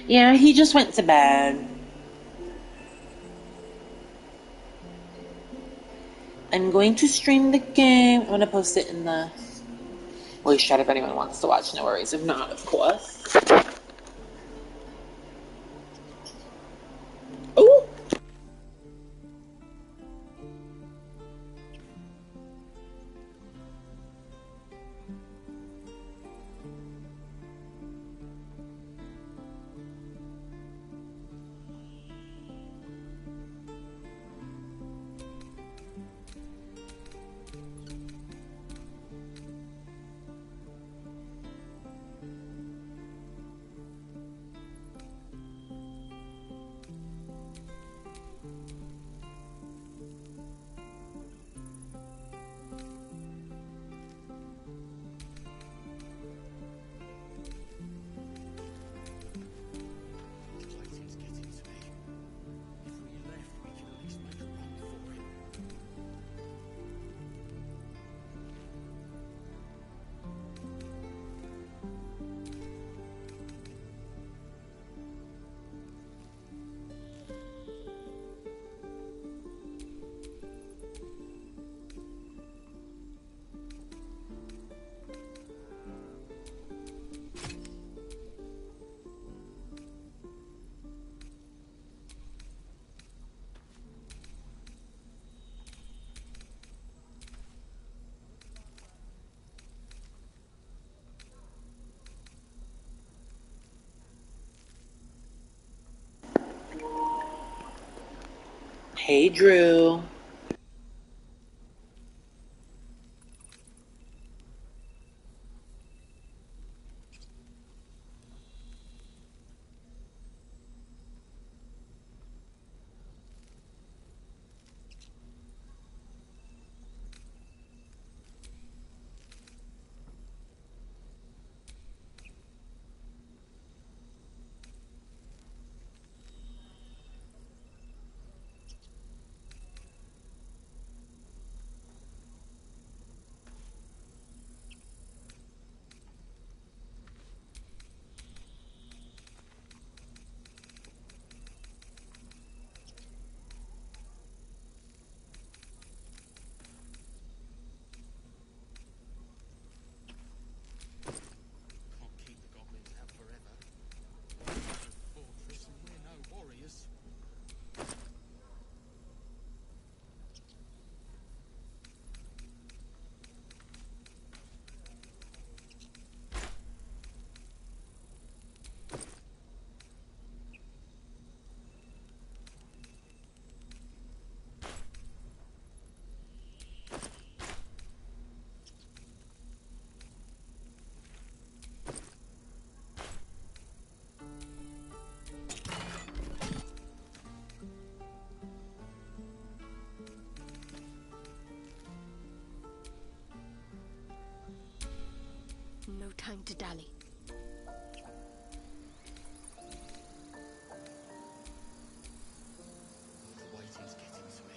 Yeah, he just went to bed. I'm going to stream the game. I'm gonna post it in the voice chat if anyone wants to watch. No worries. If not, of course. Oh! Hey, Drew. No time to dally. The waiting's getting to me.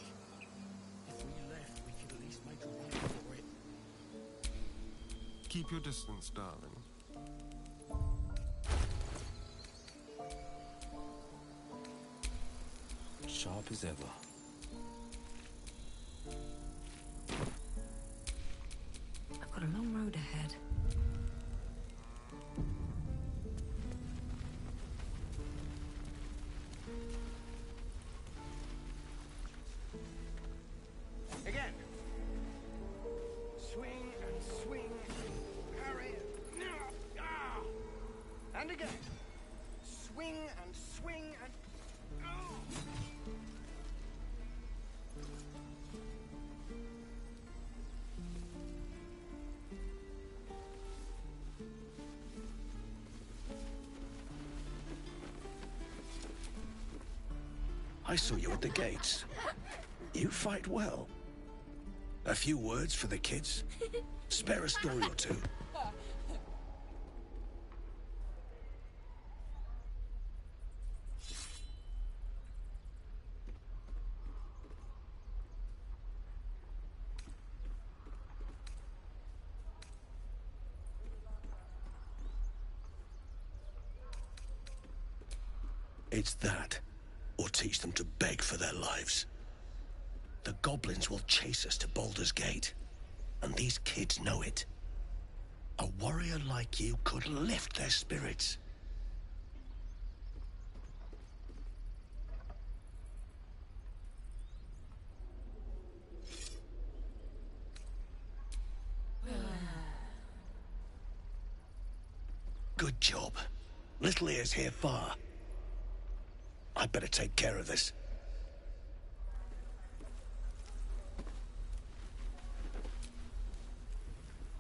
If we left, we could at least make a run for it. Keep your distance, darling. Sharp as ever. I've got a long road ahead. Again. Swing and swing. Parry. Ah! And again. Swing and swing and... Oh! I saw you at the gates. You fight well. A few words for the kids? Spare a story or two. It's that, or teach them to beg for their lives. The goblins will chase us to Baldur's Gate, and these kids know it. A warrior like you could lift their spirits. Good job. Little ears hear far. I'd better take care of this.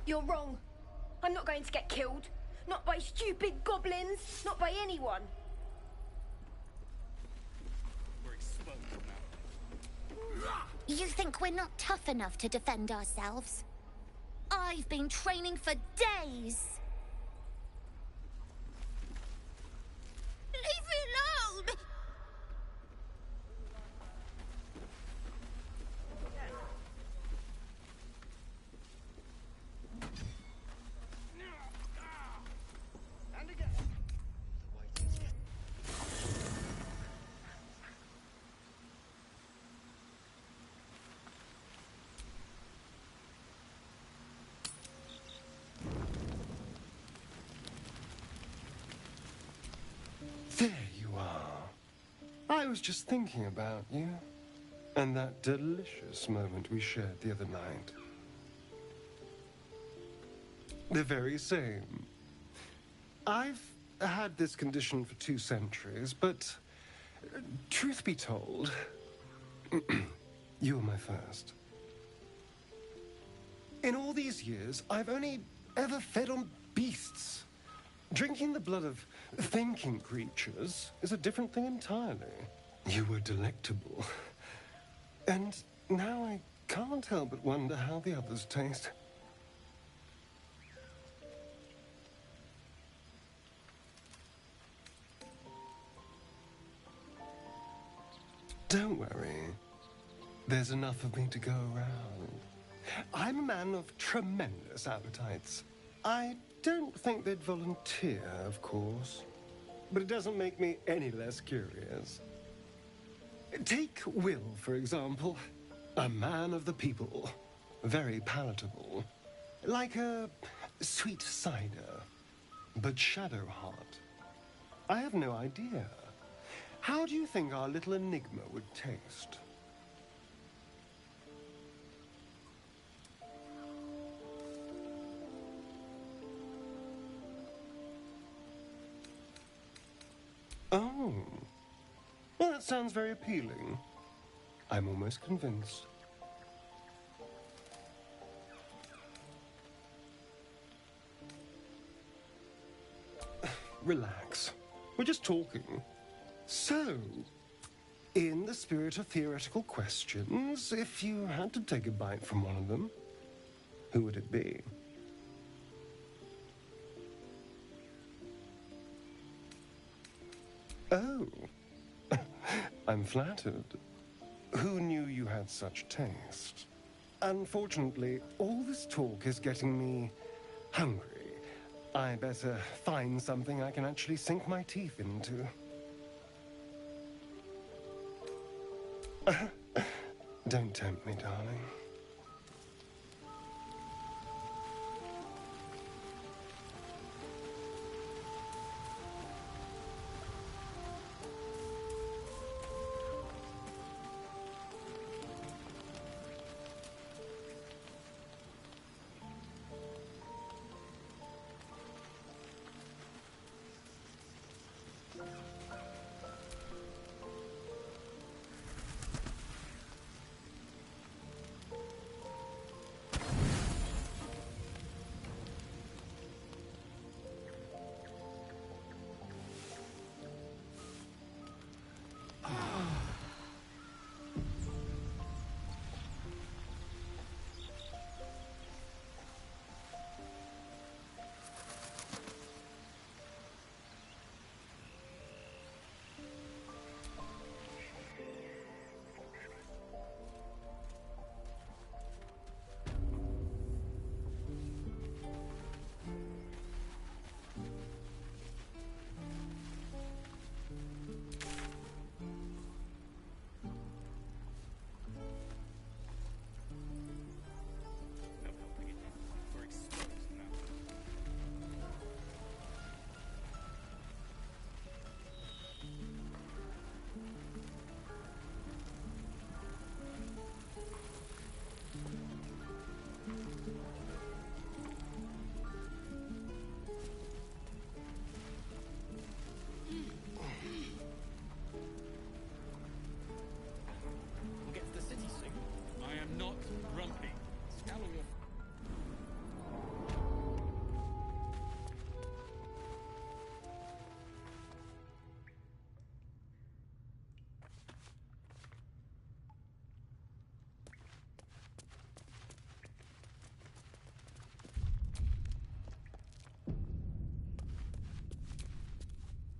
You're wrong. I'm not going to get killed. Not by stupid goblins. Not by anyone. We're exposed now. You think we're not tough enough to defend ourselves? I've been training for days. Leave me alone! And again. The way things get. There you are. I was just thinking about you. And that delicious moment we shared the other night. The very same. I've had this condition for 2 centuries, but truth be told, you were my first. In all these years, I've only ever fed on beasts. Drinking the blood of thinking creatures is a different thing entirely. You were delectable. And now I can't help but wonder how the others taste. Don't worry. There's enough of me to go around. I'm a man of tremendous appetites. I don't think they'd volunteer, of course. But it doesn't make me any less curious. Take Will, for example. A man of the people. Very palatable. Like a sweet cider. But shadow hot. I have no idea. How do you think our little enigma would taste? Oh. Well, that sounds very appealing. I'm almost convinced. Relax. We're just talking. So, in the spirit of theoretical questions, if you had to take a bite from one of them, who would it be? Oh. I'm flattered. Who knew you had such taste? Unfortunately, all this talk is getting me hungry. I better find something I can actually sink my teeth into. Don't tempt me, darling.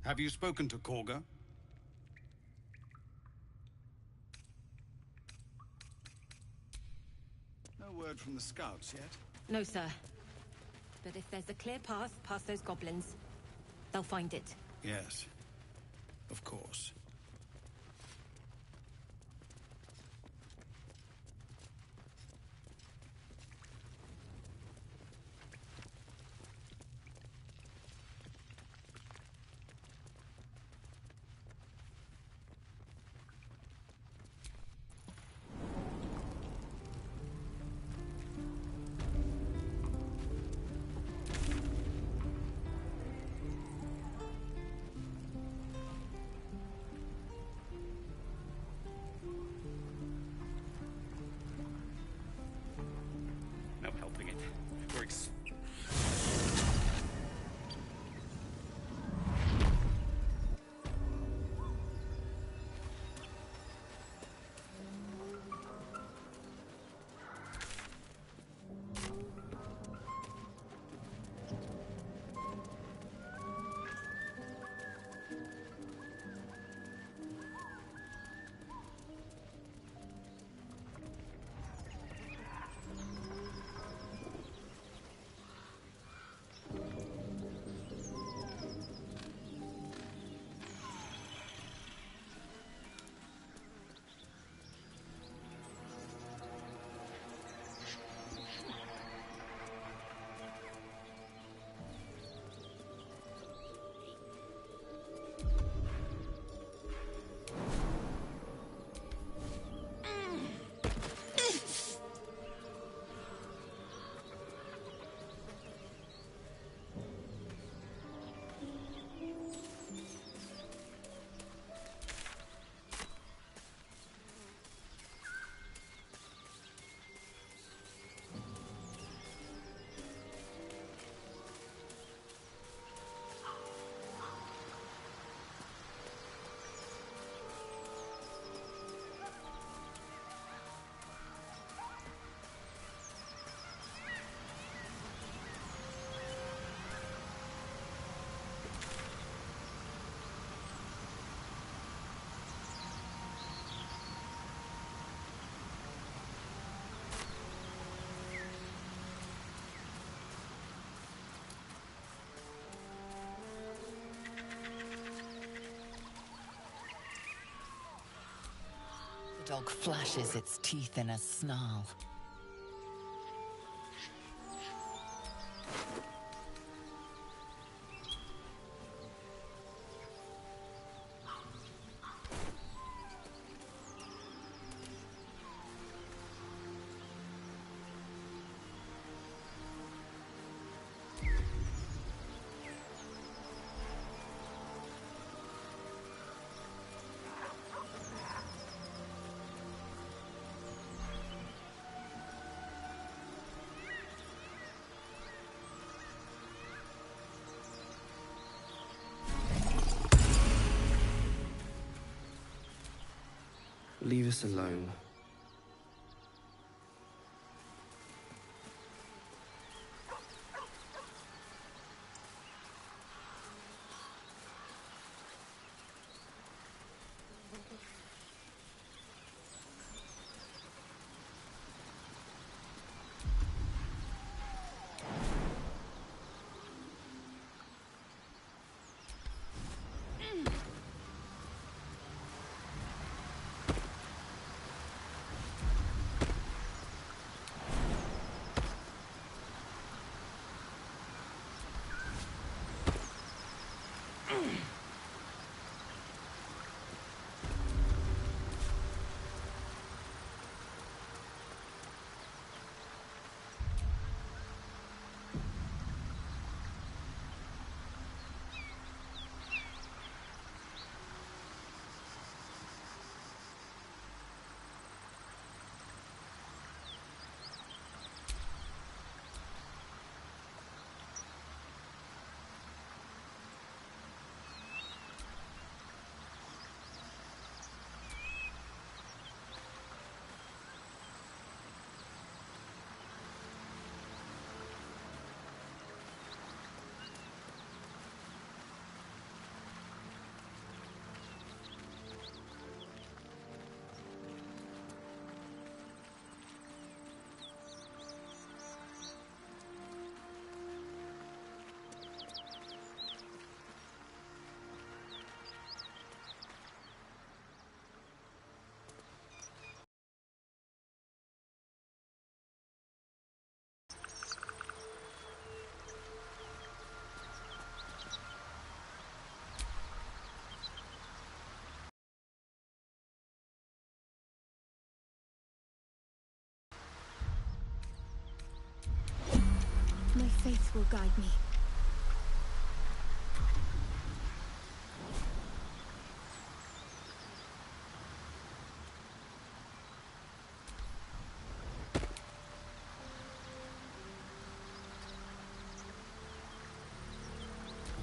Have you spoken to Korga? No word from the scouts yet? No, sir. But if there's a clear path past those goblins, they'll find it. Yes. Of course. No helping it. The dog flashes its teeth in a snarl. Leave us alone. faith will guide me.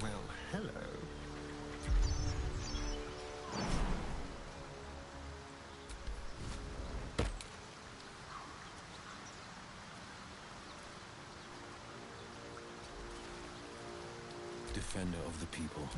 Well, hello. Defender of the people.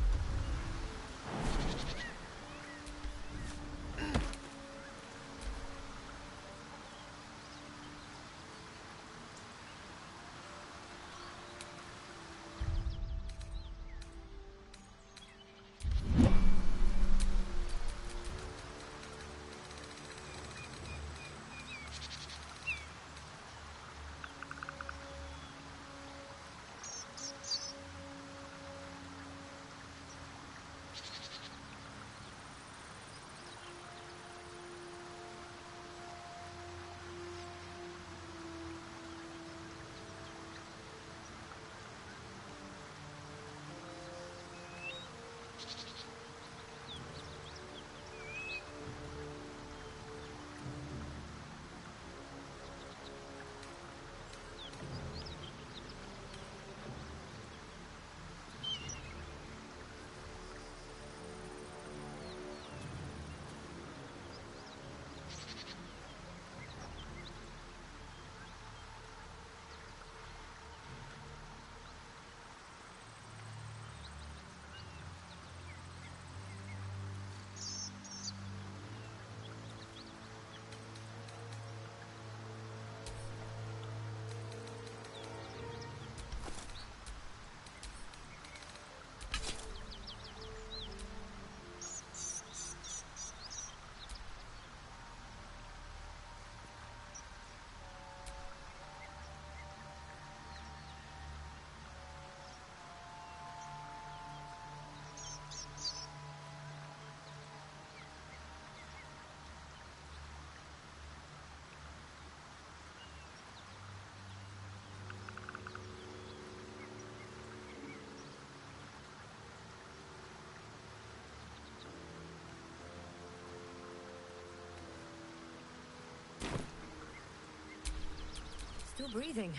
Still breathing,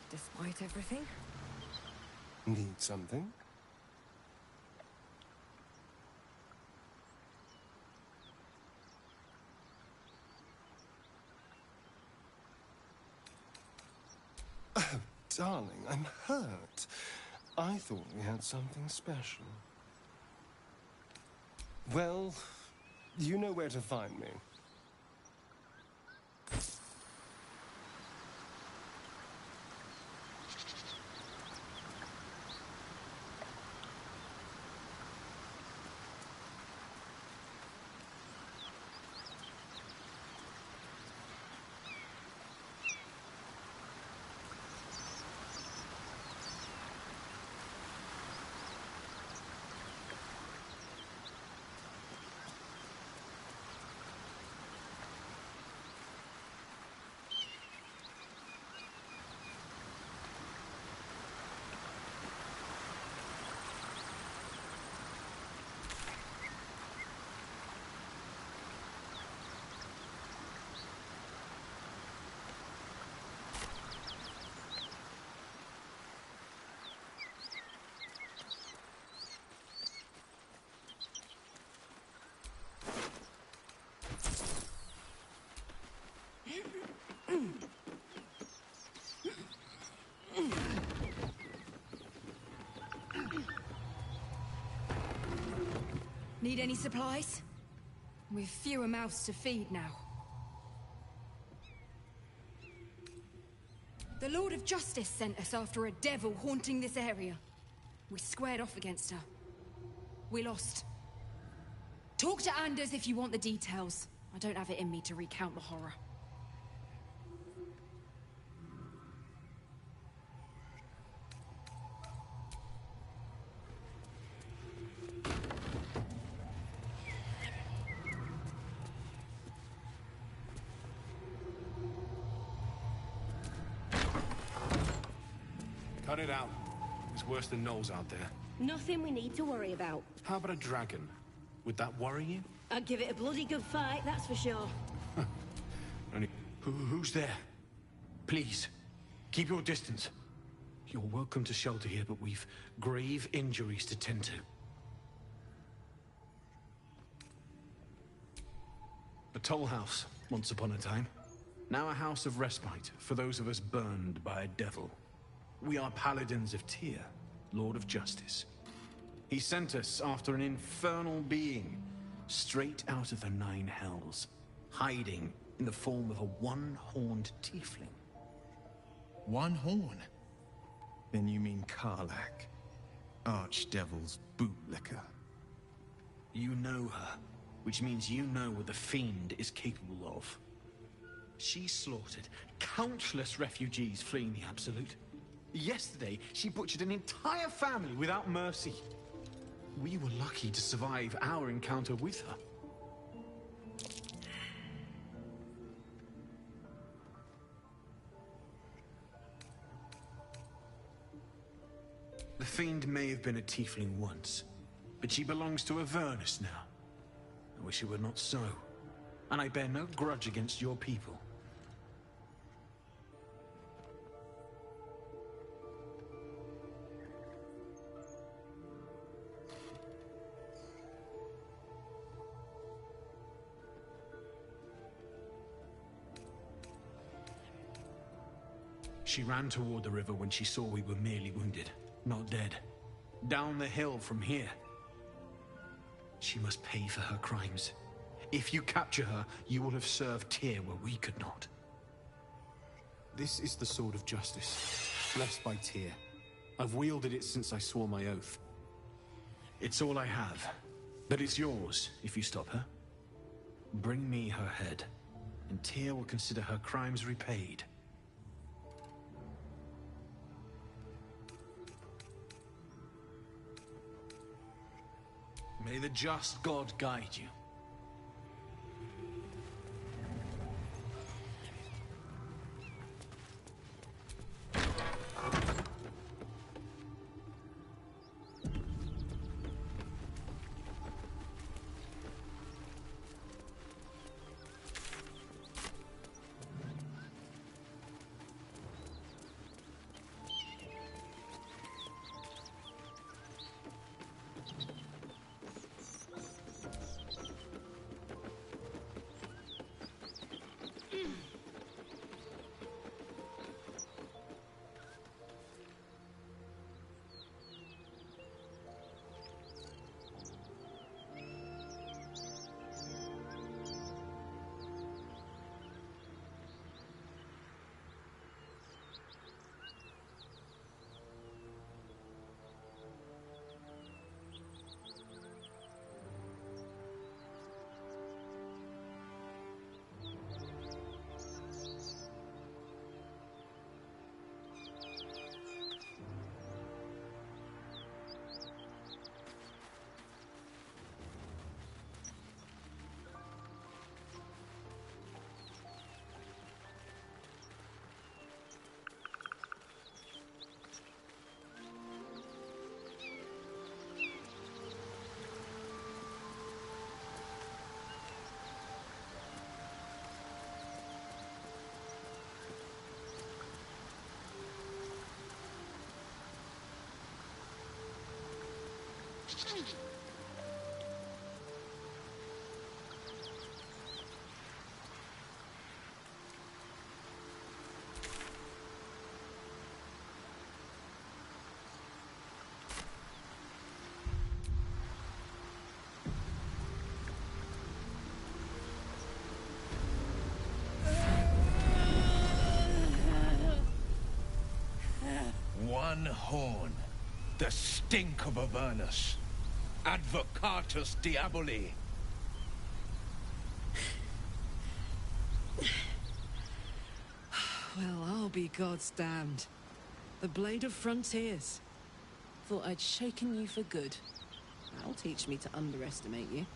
despite everything. Need something? Oh, darling, I'm hurt. I thought we had something special. Well, you know where to find me. Need any supplies? We've fewer mouths to feed now. The Lord of Justice sent us after a devil haunting this area. We squared off against her. We lost. Talk to Anders if you want the details. I don't have it in me to recount the horror. Cut it out. It's worse than Knowles out there. Nothing we need to worry about. How about a dragon? Would that worry you? I'd give it a bloody good fight, that's for sure. Who's there? Please, keep your distance. You're welcome to shelter here, but we've grave injuries to tend to. A toll house, once upon a time. Now a house of respite for those of us burned by a devil. We are paladins of Tyr, Lord of Justice. He sent us after an infernal being, straight out of the Nine Hells, hiding in the form of a one-horned tiefling. One horn? Then you mean Karlach, Archdevil's bootlicker. You know her, which means you know what the Fiend is capable of. She slaughtered countless refugees fleeing the Absolute. Yesterday, she butchered an entire family without mercy. We were lucky to survive our encounter with her. The Fiend may have been a tiefling once, but she belongs to Avernus now. I wish it were not so, and I bear no grudge against your people. She ran toward the river when she saw we were merely wounded, not dead. Down the hill from here. She must pay for her crimes. If you capture her, you will have served Tyr where we could not. This is the sword of justice, blessed by Tyr. I've wielded it since I swore my oath. It's all I have, but it's yours if you stop her. Bring me her head, and Tyr will consider her crimes repaid. May the just God guide you. One horn. The stink of Avernus. Advocatus Diaboli. Well, I'll be God's damned. The Blade of Frontiers. Thought I'd shaken you for good. That'll teach me to underestimate you.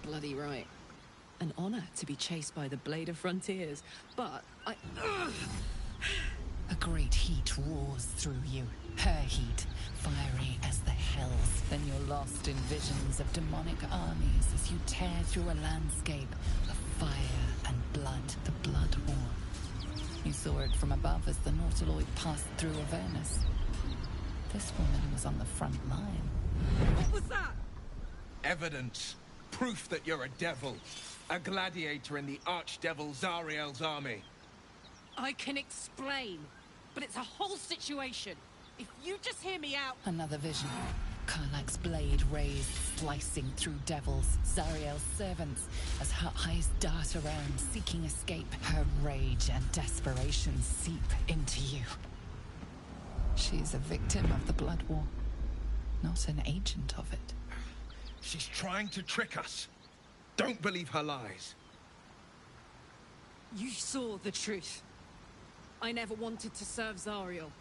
bloody right. An honor to be chased by the Blade of Frontiers, but I... A great heat roars through you. Her heat, fiery as the hells. Then you're lost in visions of demonic armies as you tear through a landscape of fire and blood, the Blood War. You saw it from above as the Nautiloid passed through Avernus. This woman was on the front line. What was that? Evidence. Proof that you're a devil. A gladiator in the Archdevil Zariel's army. I can explain, but it's a whole situation. If you just hear me out... Another vision. Karlach's blade raised, slicing through devils, Zariel's servants, as her eyes dart around, seeking escape. Her rage and desperation seep into you. She's a victim of the Blood War, not an agent of it. She's trying to trick us. Don't believe her lies. You saw the truth. I never wanted to serve Zariel.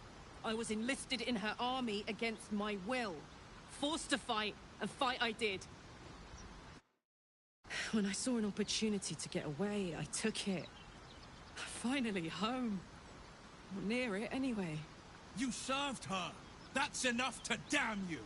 I was enlisted in her army against my will. Forced to fight, and fight I did. When I saw an opportunity to get away, I took it. Finally home. Or near it, anyway. You served her. That's enough to damn you.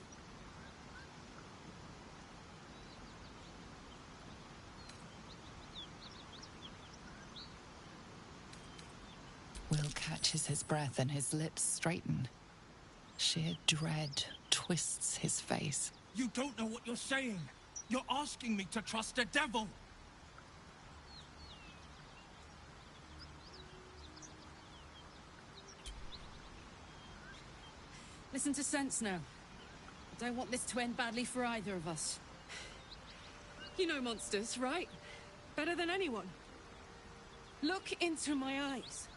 Will catches his breath and his lips straighten. Sheer dread twists his face. You don't know what you're saying. You're asking me to trust a devil. Listen to sense now. I don't want this to end badly for either of us. You know monsters, right? Better than anyone. Look into my eyes.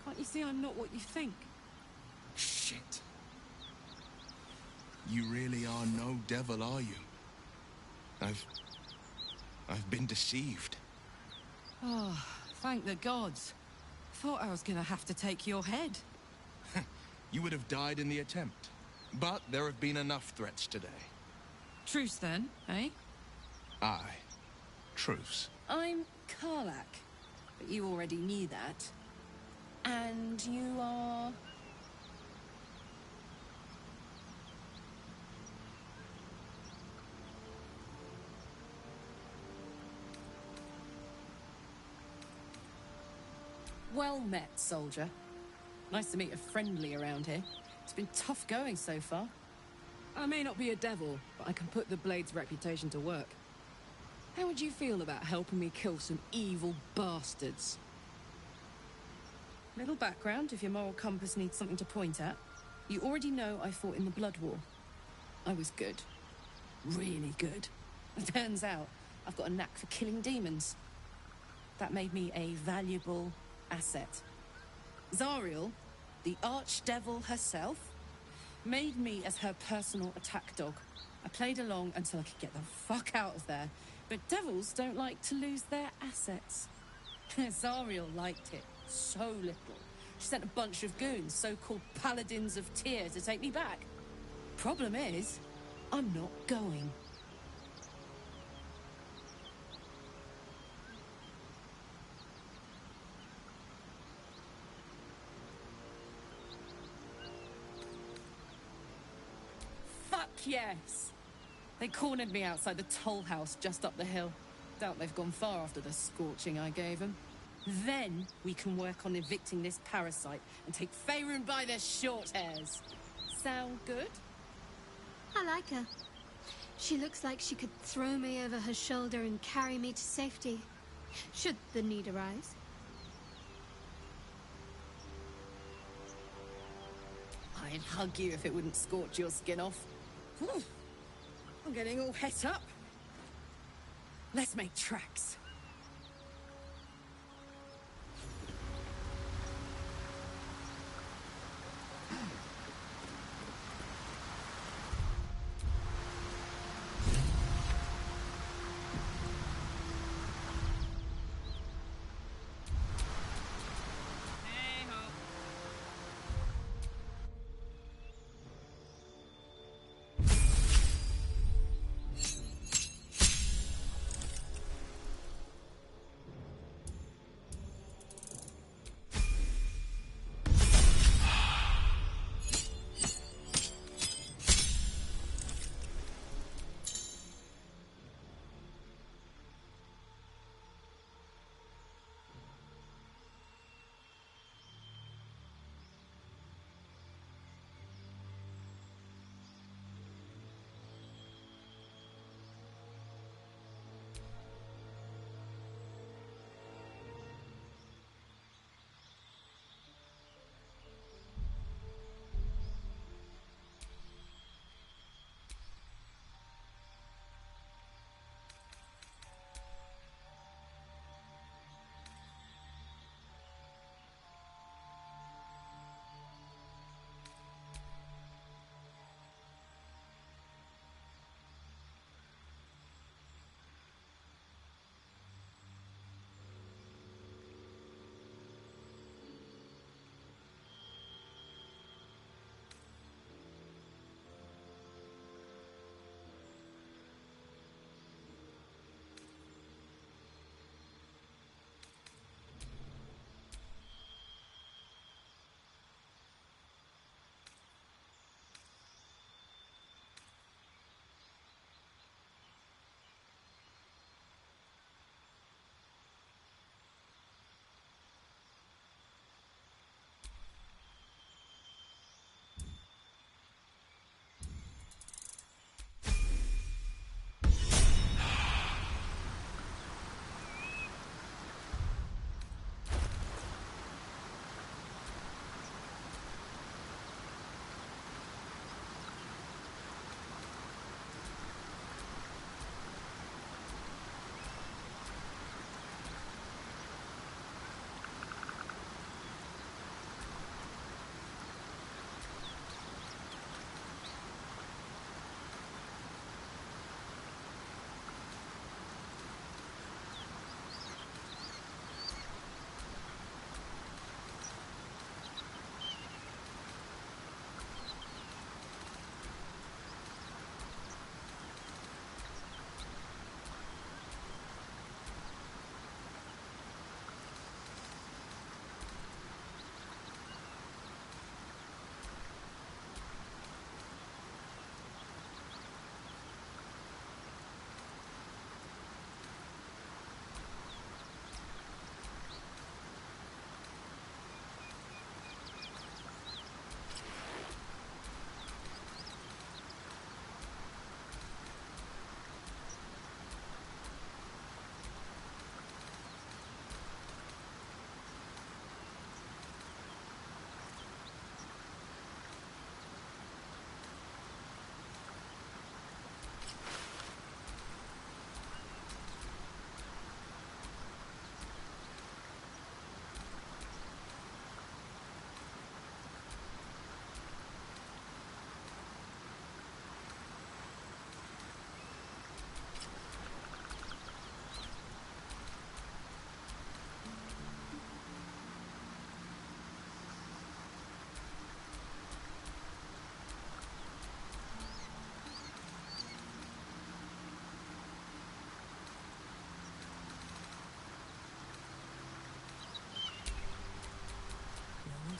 Can't you see I'm not what you think? Shit. You really are no devil, are you? I've been deceived. Oh, thank the gods. Thought I was gonna have to take your head. You would have died in the attempt. But there have been enough threats today. Truce then, eh? Aye. Truce. I'm Karlach, but you already knew that. And you are... Well met, soldier. Nice to meet a friendly around here. It's been tough going so far. I may not be a devil, but I can put the Blade's reputation to work. How would you feel about helping me kill some evil bastards? Little background, if your moral compass needs something to point at. You already know I fought in the Blood War. I was good. Really good. It turns out I've got a knack for killing demons. That made me a valuable asset. Zariel, the archdevil herself, made me as her personal attack dog. I played along until I could get the fuck out of there. But devils don't like to lose their assets. Zariel liked it so little. She sent a bunch of goons, so-called paladins of Tyr, to take me back. Problem is, I'm not going. Fuck yes! They cornered me outside the toll house just up the hill. Doubt they've gone far after the scorching I gave them. Then we can work on evicting this parasite and take Faerun by their short hairs. Sound good? I like her. She looks like she could throw me over her shoulder and carry me to safety, should the need arise. I'd hug you if it wouldn't scorch your skin off. Whew. I'm getting all het up. Let's make tracks.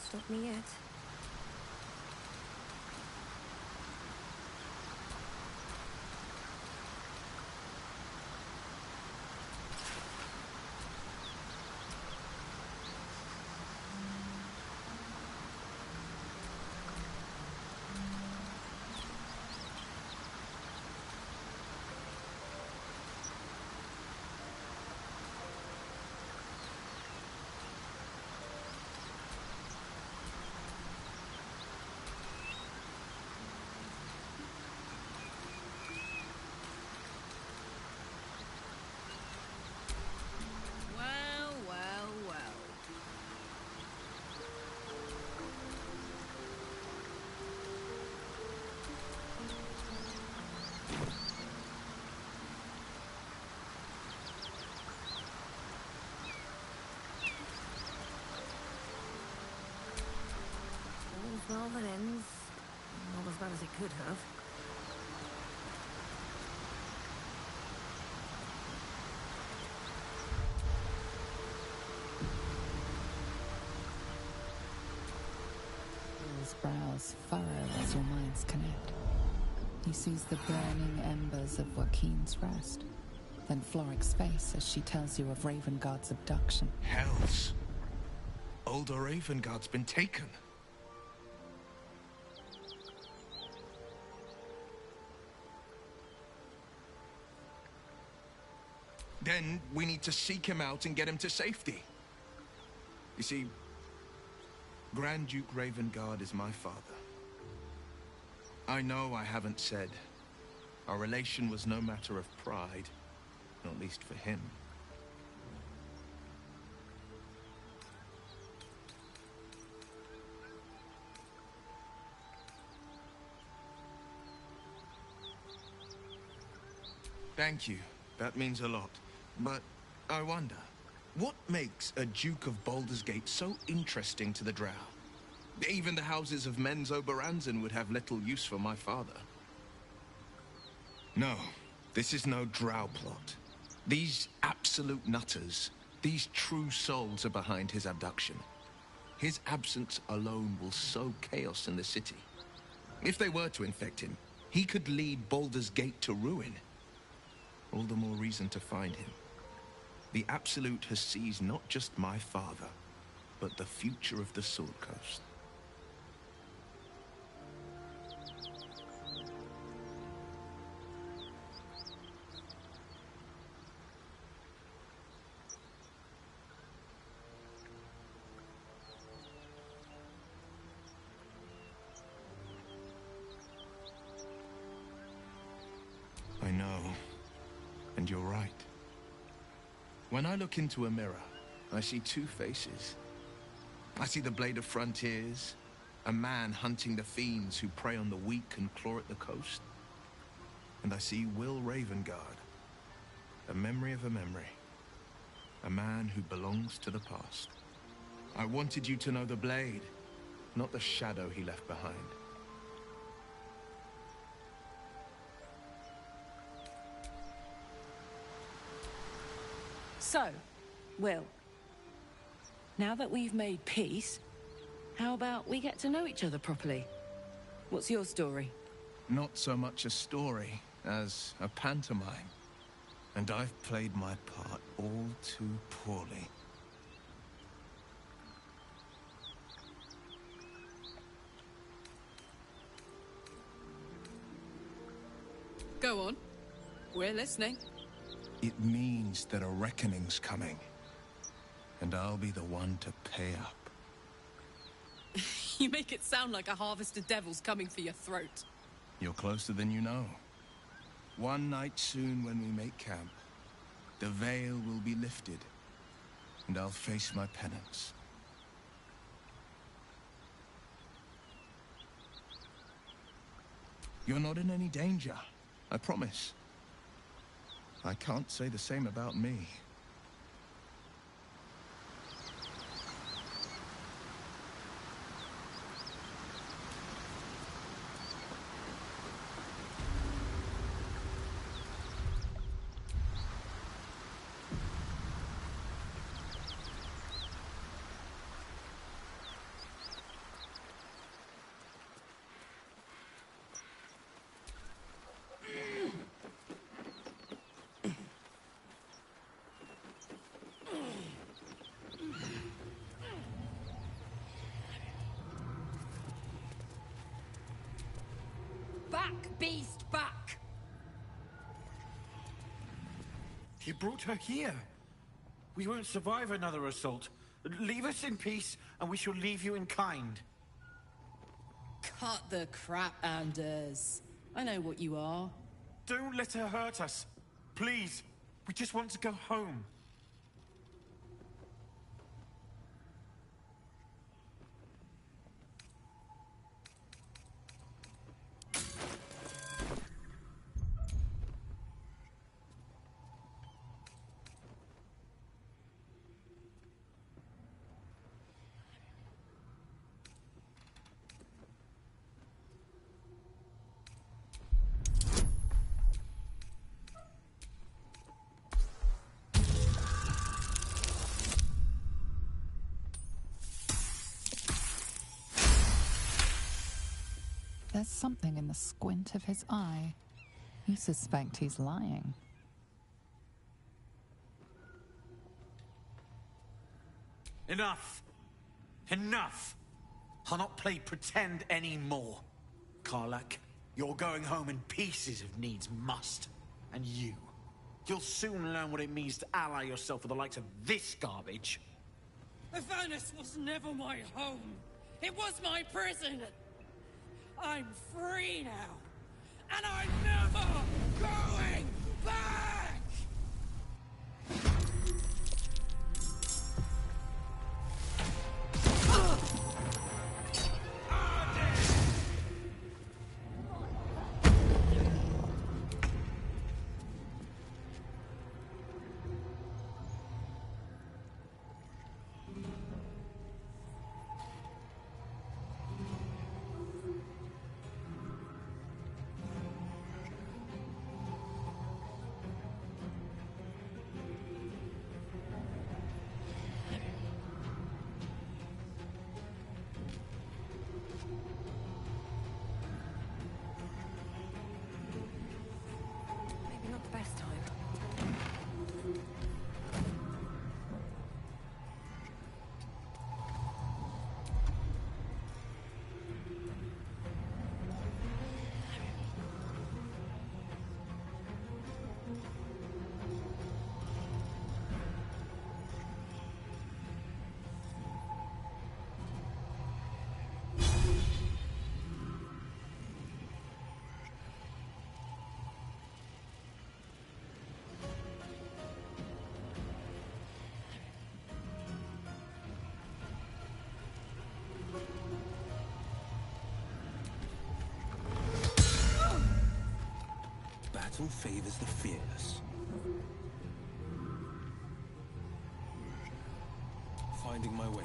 stop me yet. Well, well, well. All's well that ends. Not as bad as it could have. Will's brows furrow as your minds connect. He sees the burning embers of Joaquin's rest, then Floric's face as she tells you of Ravengard's abduction. Hells! Older Ravengard's been taken. Then we need to seek him out and get him to safety. You see, Grand Duke Ravengard is my father. I know I haven't said. Our relation was no matter of pride, not least for him. Thank you. That means a lot. But I wonder, what makes a Duke of Baldur's Gate so interesting to the Drow? Even the houses of Men's Oberanzen would have little use for my father. No, this is no Drow plot. These absolute nutters, these true souls are behind his abduction. His absence alone will sow chaos in the city. If they were to infect him, he could lead Baldur's Gate to ruin. All the more reason to find him. The Absolute has seized not just my father, but the future of the Sword Coast. I know, and you're right. When I look into a mirror, I see two faces. I see the Blade of Frontiers, a man hunting the fiends who prey on the weak and claw at the coast. And I see Will Ravengard, a memory of a memory, a man who belongs to the past. I wanted you to know the Blade, not the shadow he left behind. So, Will, now that we've made peace, how about we get to know each other properly? What's your story? Not so much a story as a pantomime. And I've played my part all too poorly. Go on. We're listening. It means that a reckoning's coming. And I'll be the one to pay up. You make it sound like a harvest of devils coming for your throat. You're closer than you know. One night soon when we make camp, the veil will be lifted, and I'll face my penance. You're not in any danger, I promise. I can't say the same about me. Back, beast, back! You brought her here. We won't survive another assault. Leave us in peace, and we shall leave you in kind. Cut the crap, Anders. I know what you are. Don't let her hurt us. Please. We just want to go home. There's something in the squint of his eye. You suspect he's lying. Enough! Enough! I'll not play pretend anymore. Karlak, you're going home in pieces if needs must. And you'll soon learn what it means to ally yourself with the likes of this garbage. Avernus was never my home. It was my prison. I'm free now. And I'm never going back! Maybe not the best time. Battle favors the fearless. Finding my way.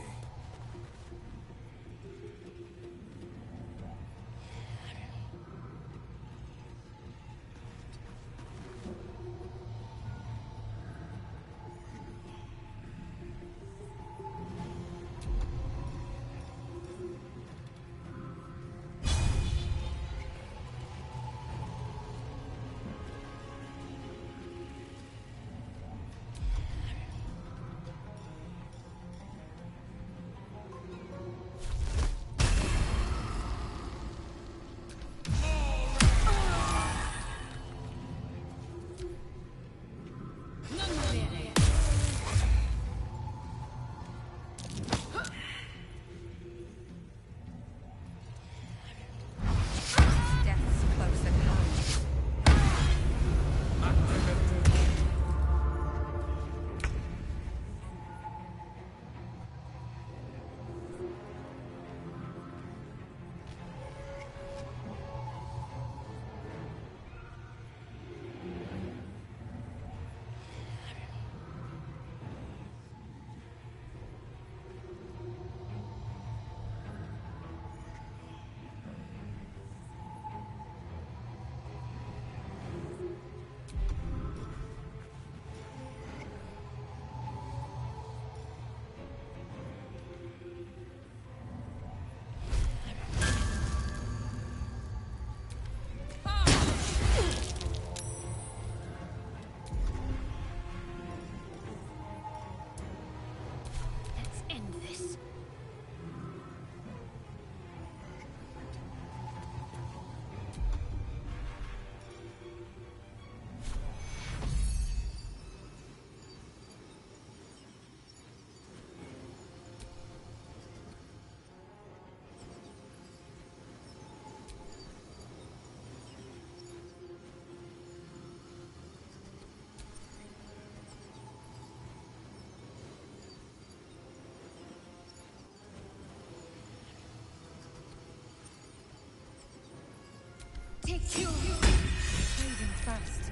Fading fast.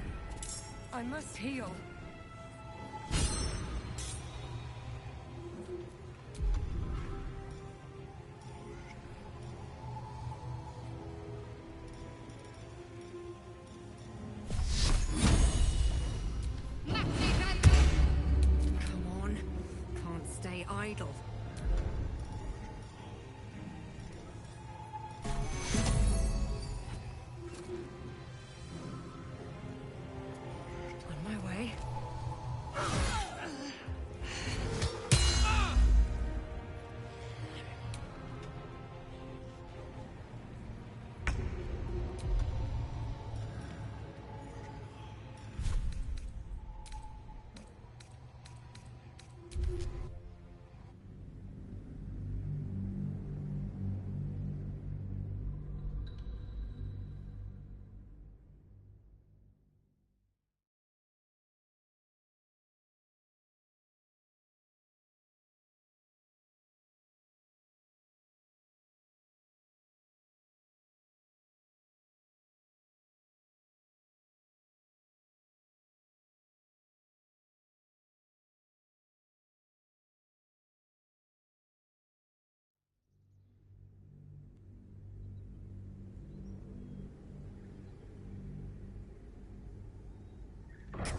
I must heal. Come on. Can't stay idle. On my way.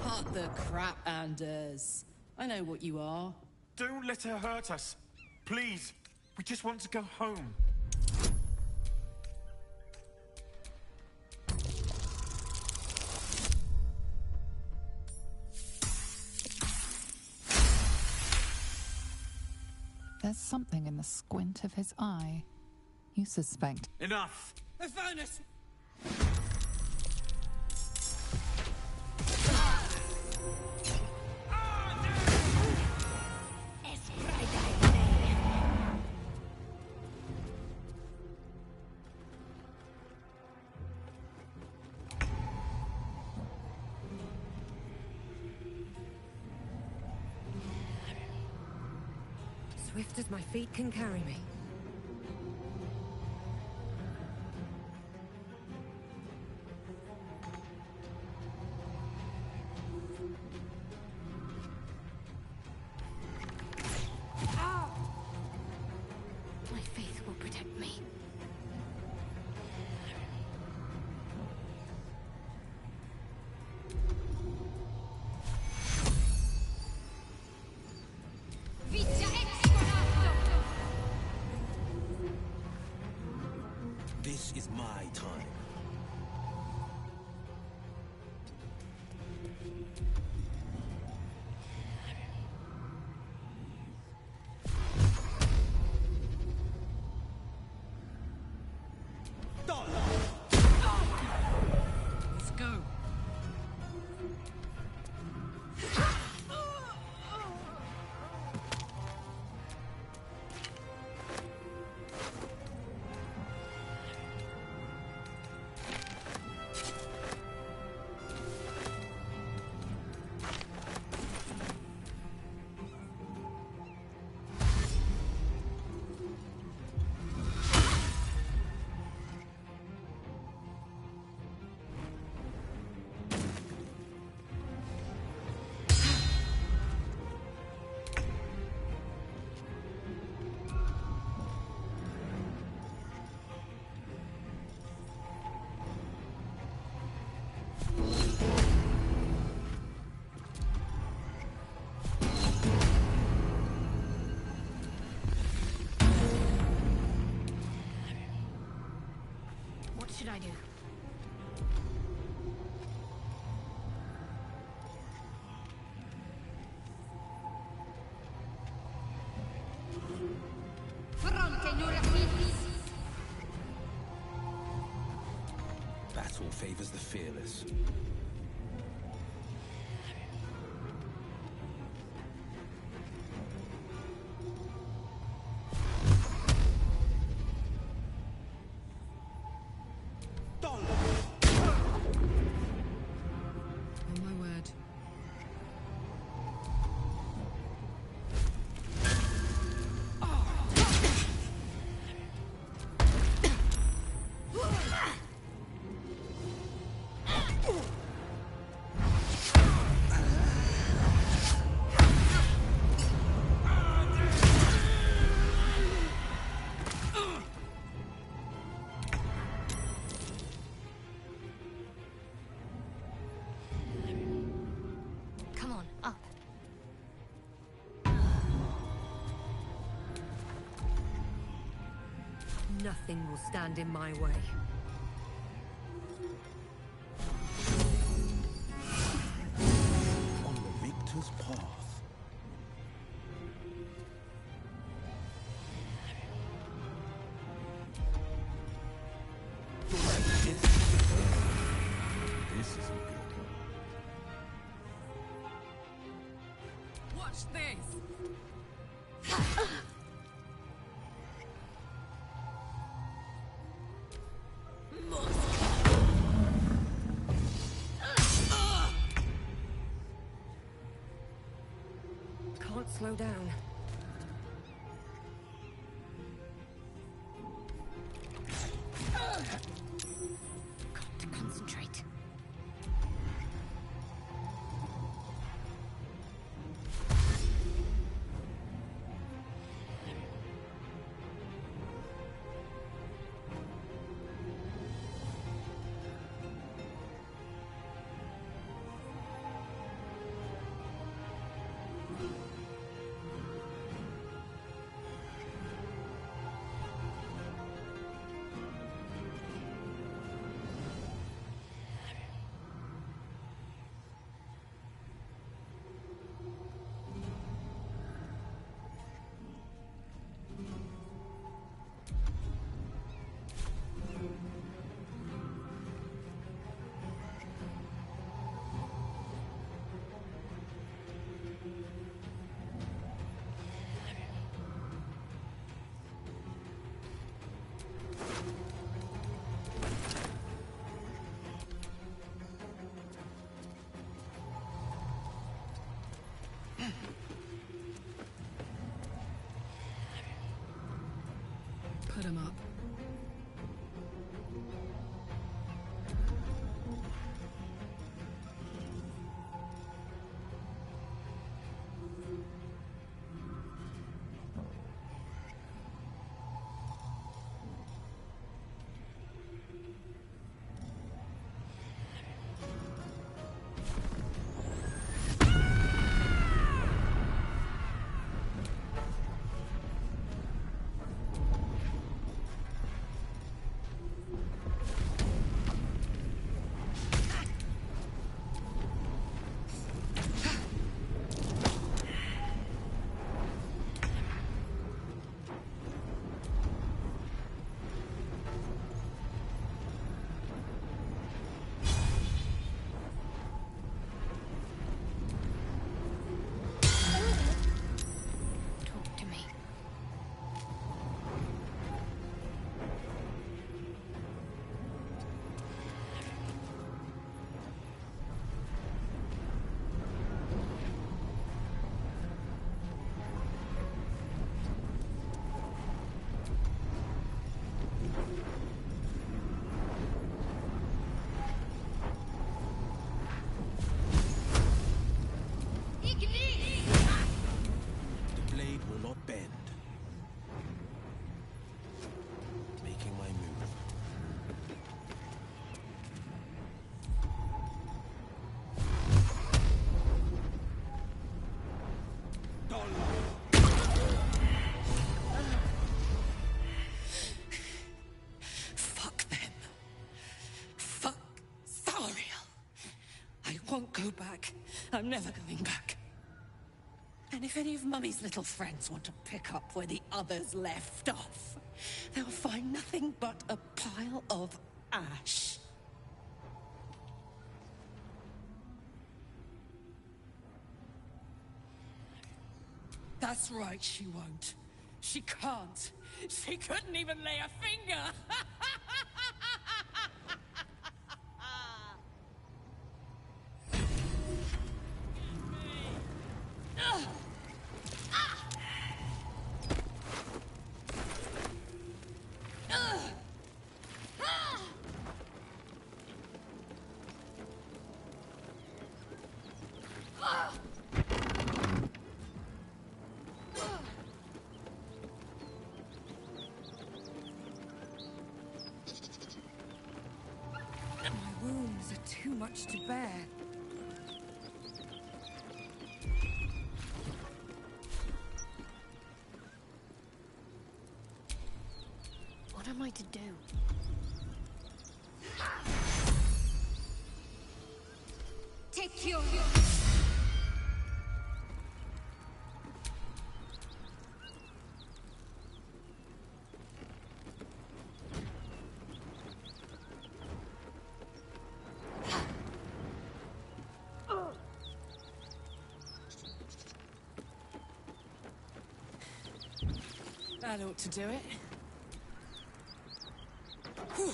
Cut the crap, Anders. I know what you are. Don't let her hurt us. Please. We just want to go home. There's something in the squint of his eye. You suspect. Enough! They found us! Swift as my feet can carry me. My faith will protect me. This is my time. Let's go. What should I do? Battle favors the fearless. On my word. Nothing will stand in my way. On the victor's path. This isn't good. Watch this! Can't slow down. Got to concentrate. Put him up. Talk to me. The blade will not bend. Making my move. Fuck them. Fuck Thariel. I won't go back. I'm never going back. And if any of Mummy's little friends want to pick up where the others left off, they'll find nothing but a pile of ash. That's right, she won't. She can't. She couldn't even lay a finger. My wounds are too much to bear. What am your... That ought to do it. Whew.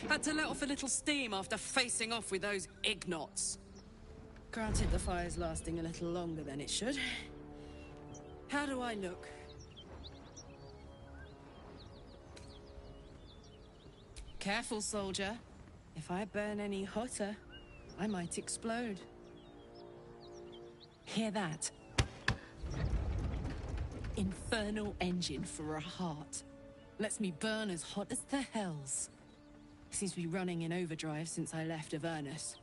Had to let off a little steam after facing off with those ignots. Granted, the fire's lasting a little longer than it should. How do I look? Careful, soldier. If I burn any hotter, I might explode. Hear that? Infernal engine for a heart. Lets me burn as hot as the hells. Seems to be running in overdrive since I left Avernus.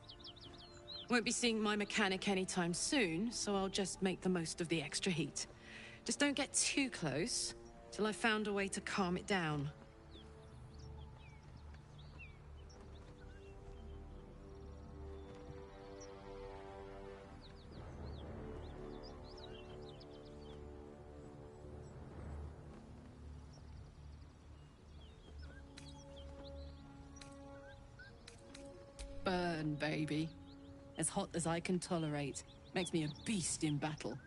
Won't be seeing my mechanic anytime soon, so I'll just make the most of the extra heat. Just don't get too close, till I've found a way to calm it down. Burn, baby. As hot as I can tolerate. Makes me a beast in battle.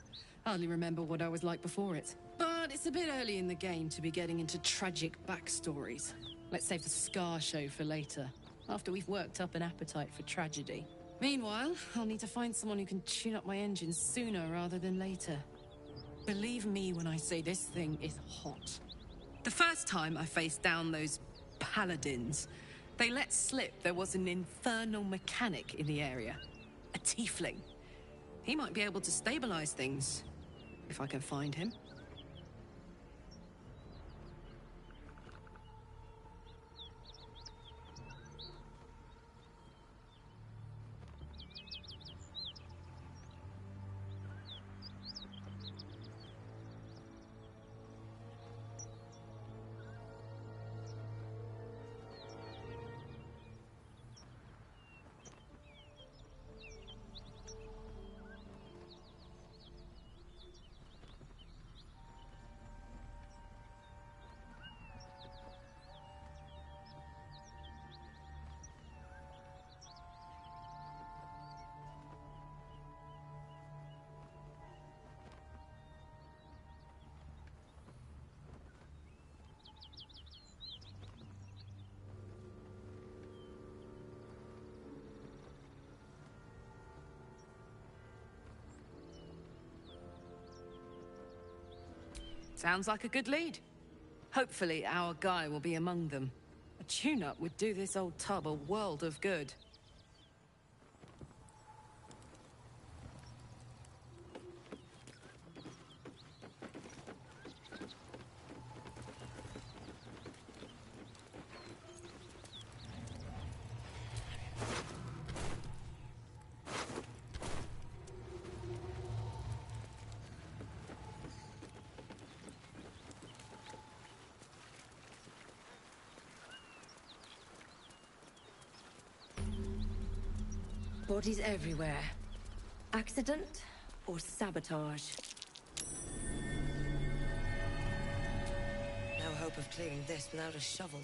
Hardly remember what I was like before it. But it's a bit early in the game to be getting into tragic backstories. Let's save the Scar show for later, after we've worked up an appetite for tragedy. Meanwhile, I'll need to find someone who can tune up my engine sooner rather than later. Believe me when I say this thing is hot. The first time I faced down those paladins, they let slip there was an infernal mechanic in the area. A tiefling. He might be able to stabilize things, if I can find him. Sounds like a good lead. Hopefully our guy will be among them. A tune-up would do this old tub a world of good. Bodies everywhere. Accident or sabotage? No hope of clearing this without a shovel.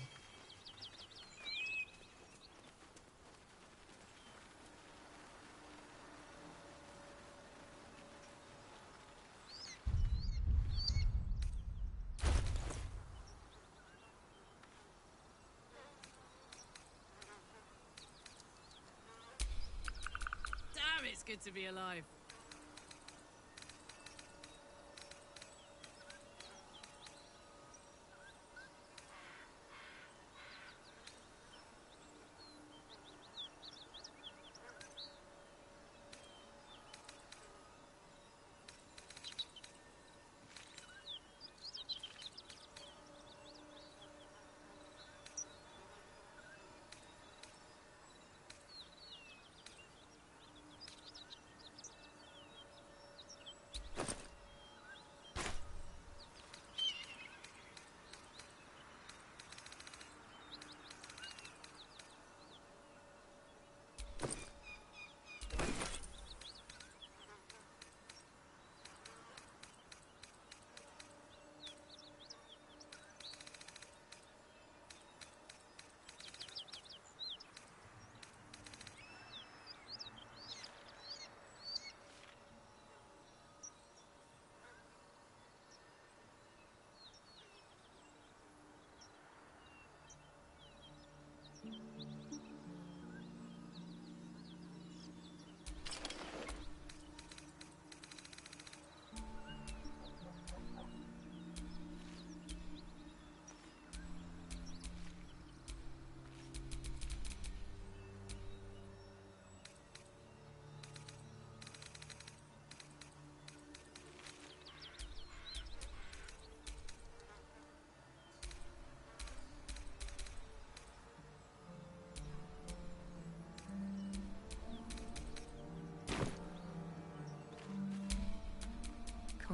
Damn, it's good to be alive.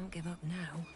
can't give up now.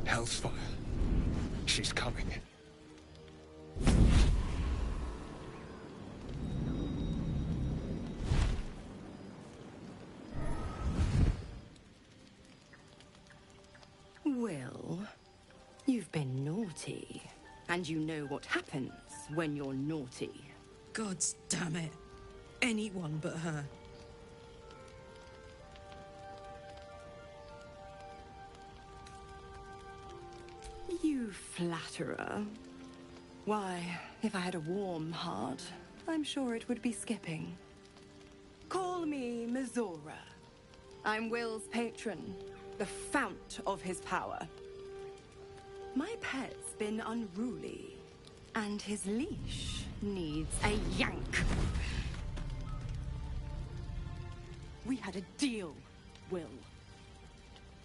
Hellsfire. She's coming. Well, you've been naughty. And you know what happens when you're naughty. Gods damn it. Anyone but her. You flatterer. Why, if I had a warm heart, I'm sure it would be skipping. Call me Mizora. I'm Will's patron, the fount of his power. My pet's been unruly, and his leash needs a yank. We had a deal, Will.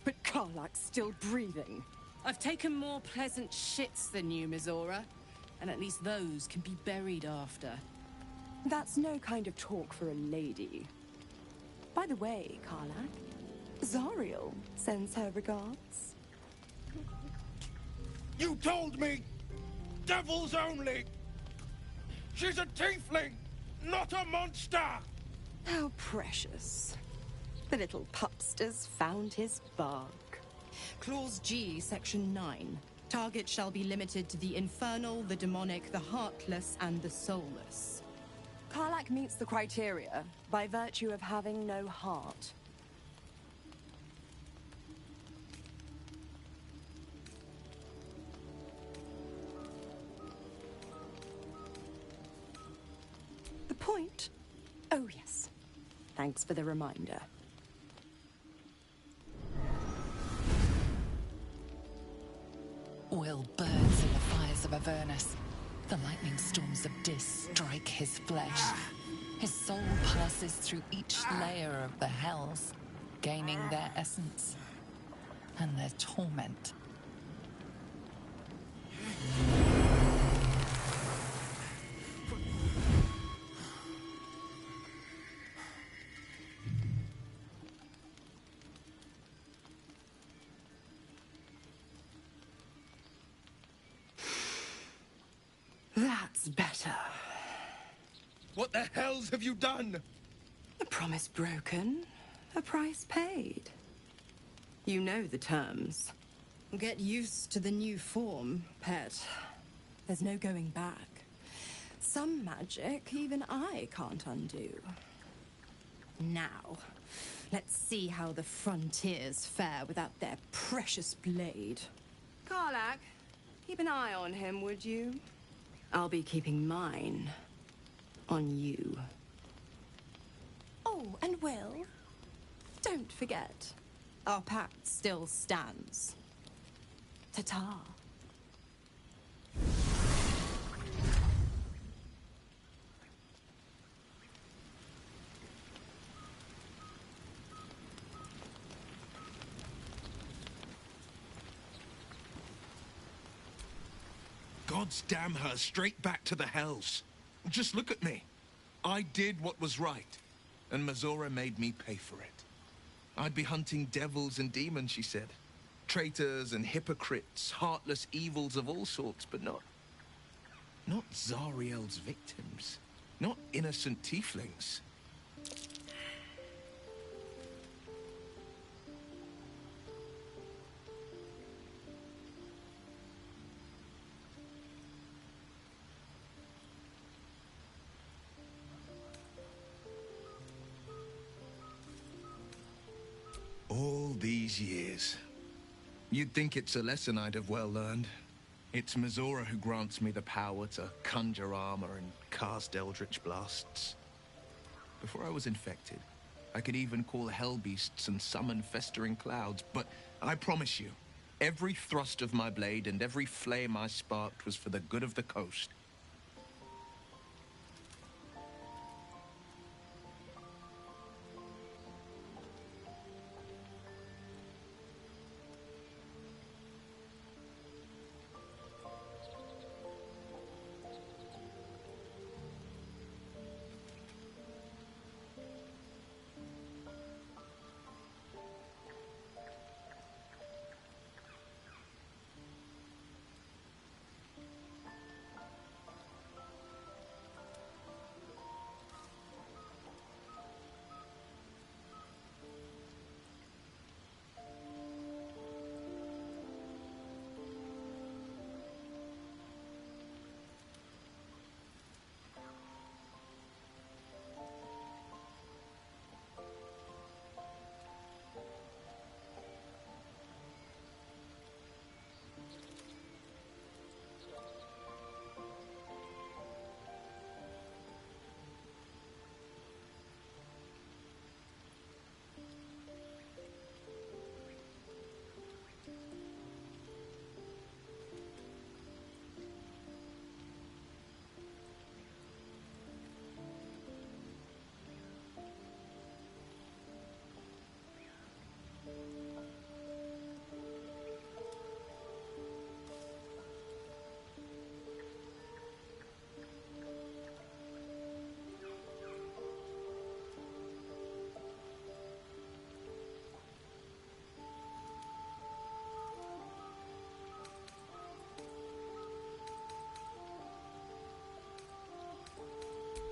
But Karlak's still breathing. I've taken more pleasant shits than you, Mizora. And at least those can be buried after. That's no kind of talk for a lady. By the way, Karlak, Zariel sends her regards. You told me! Devils only! She's a tiefling, not a monster! How precious. The little pupster's found his bark. Clause G, Section 9. Target shall be limited to the infernal, the demonic, the heartless, and the soulless. Karlak meets the criteria by virtue of having no heart. The point? Oh, yes. Thanks for the reminder. Will burns in the fires of Avernus. The lightning storms of Dis strike his flesh. His soul passes through each layer of the hells, gaining their essence and their torment. That's better. What the hells have you done? A promise broken, a price paid. You know the terms. Get used to the new form, pet. There's no going back. Some magic even I can't undo. Now, let's see how the frontiers fare without their precious blade. Karlak, keep an eye on him, would you? I'll be keeping mine on you. Oh, and Will, don't forget, our pact still stands. Ta-ta. Gods damn her, straight back to the hells. Just look at me. I did what was right, and Mizora made me pay for it. I'd be hunting devils and demons, she said. Traitors and hypocrites, heartless evils of all sorts, but not Zariel's victims. Not innocent tieflings. All these years, You'd think it's a lesson I'd have well learned. It's Mizora who grants me the power to conjure armor and cast eldritch blasts. Before I was infected, I could even call hell beasts and summon festering clouds, but I promise you, every thrust of my blade and every flame I sparked was for the good of the coast.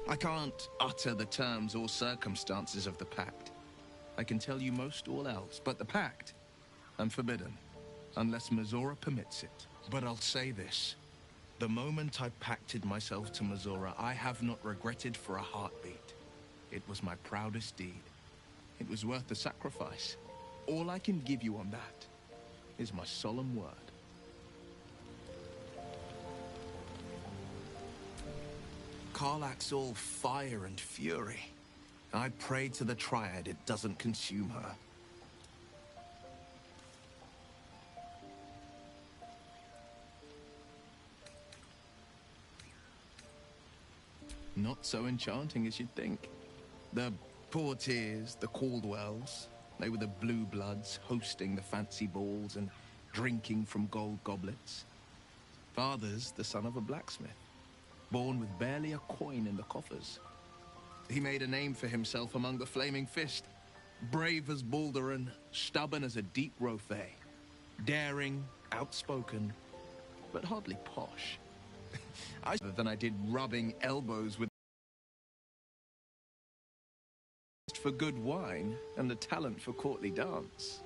I can't utter the terms or circumstances of the pact. I can tell you most all else, but the pact, I'm forbidden, unless Mizora permits it. But I'll say this. The moment I pacted myself to Mizora, I have not regretted for a heartbeat. It was my proudest deed. It was worth the sacrifice. All I can give you on that is my solemn word. Karlach's all fire and fury. I pray to the Triad it doesn't consume her. Not so enchanting as you'd think. The Portiers, the Caldwells, they were the blue bloods hosting the fancy balls and drinking from gold goblets. Father's the son of a blacksmith, born with barely a coin in the coffers. He made a name for himself among the Flaming Fist. Brave as Balduran, stubborn as a deep Rothay. Daring, outspoken, but hardly posh. Than I did rubbing elbows with for good wine and the talent for courtly dance.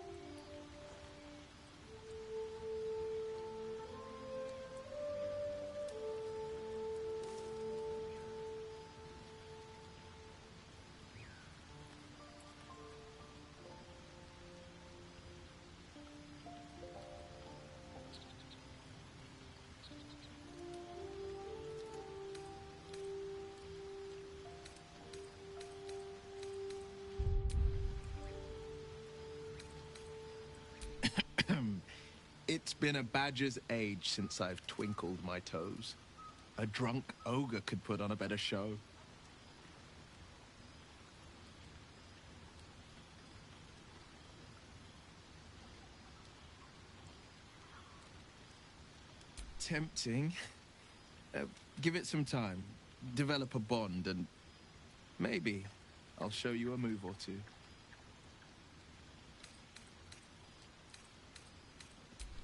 It's been a badger's age since I've twinkled my toes. A drunk ogre could put on a better show. Tempting. Give it some time. Develop a bond and maybe I'll show you a move or two.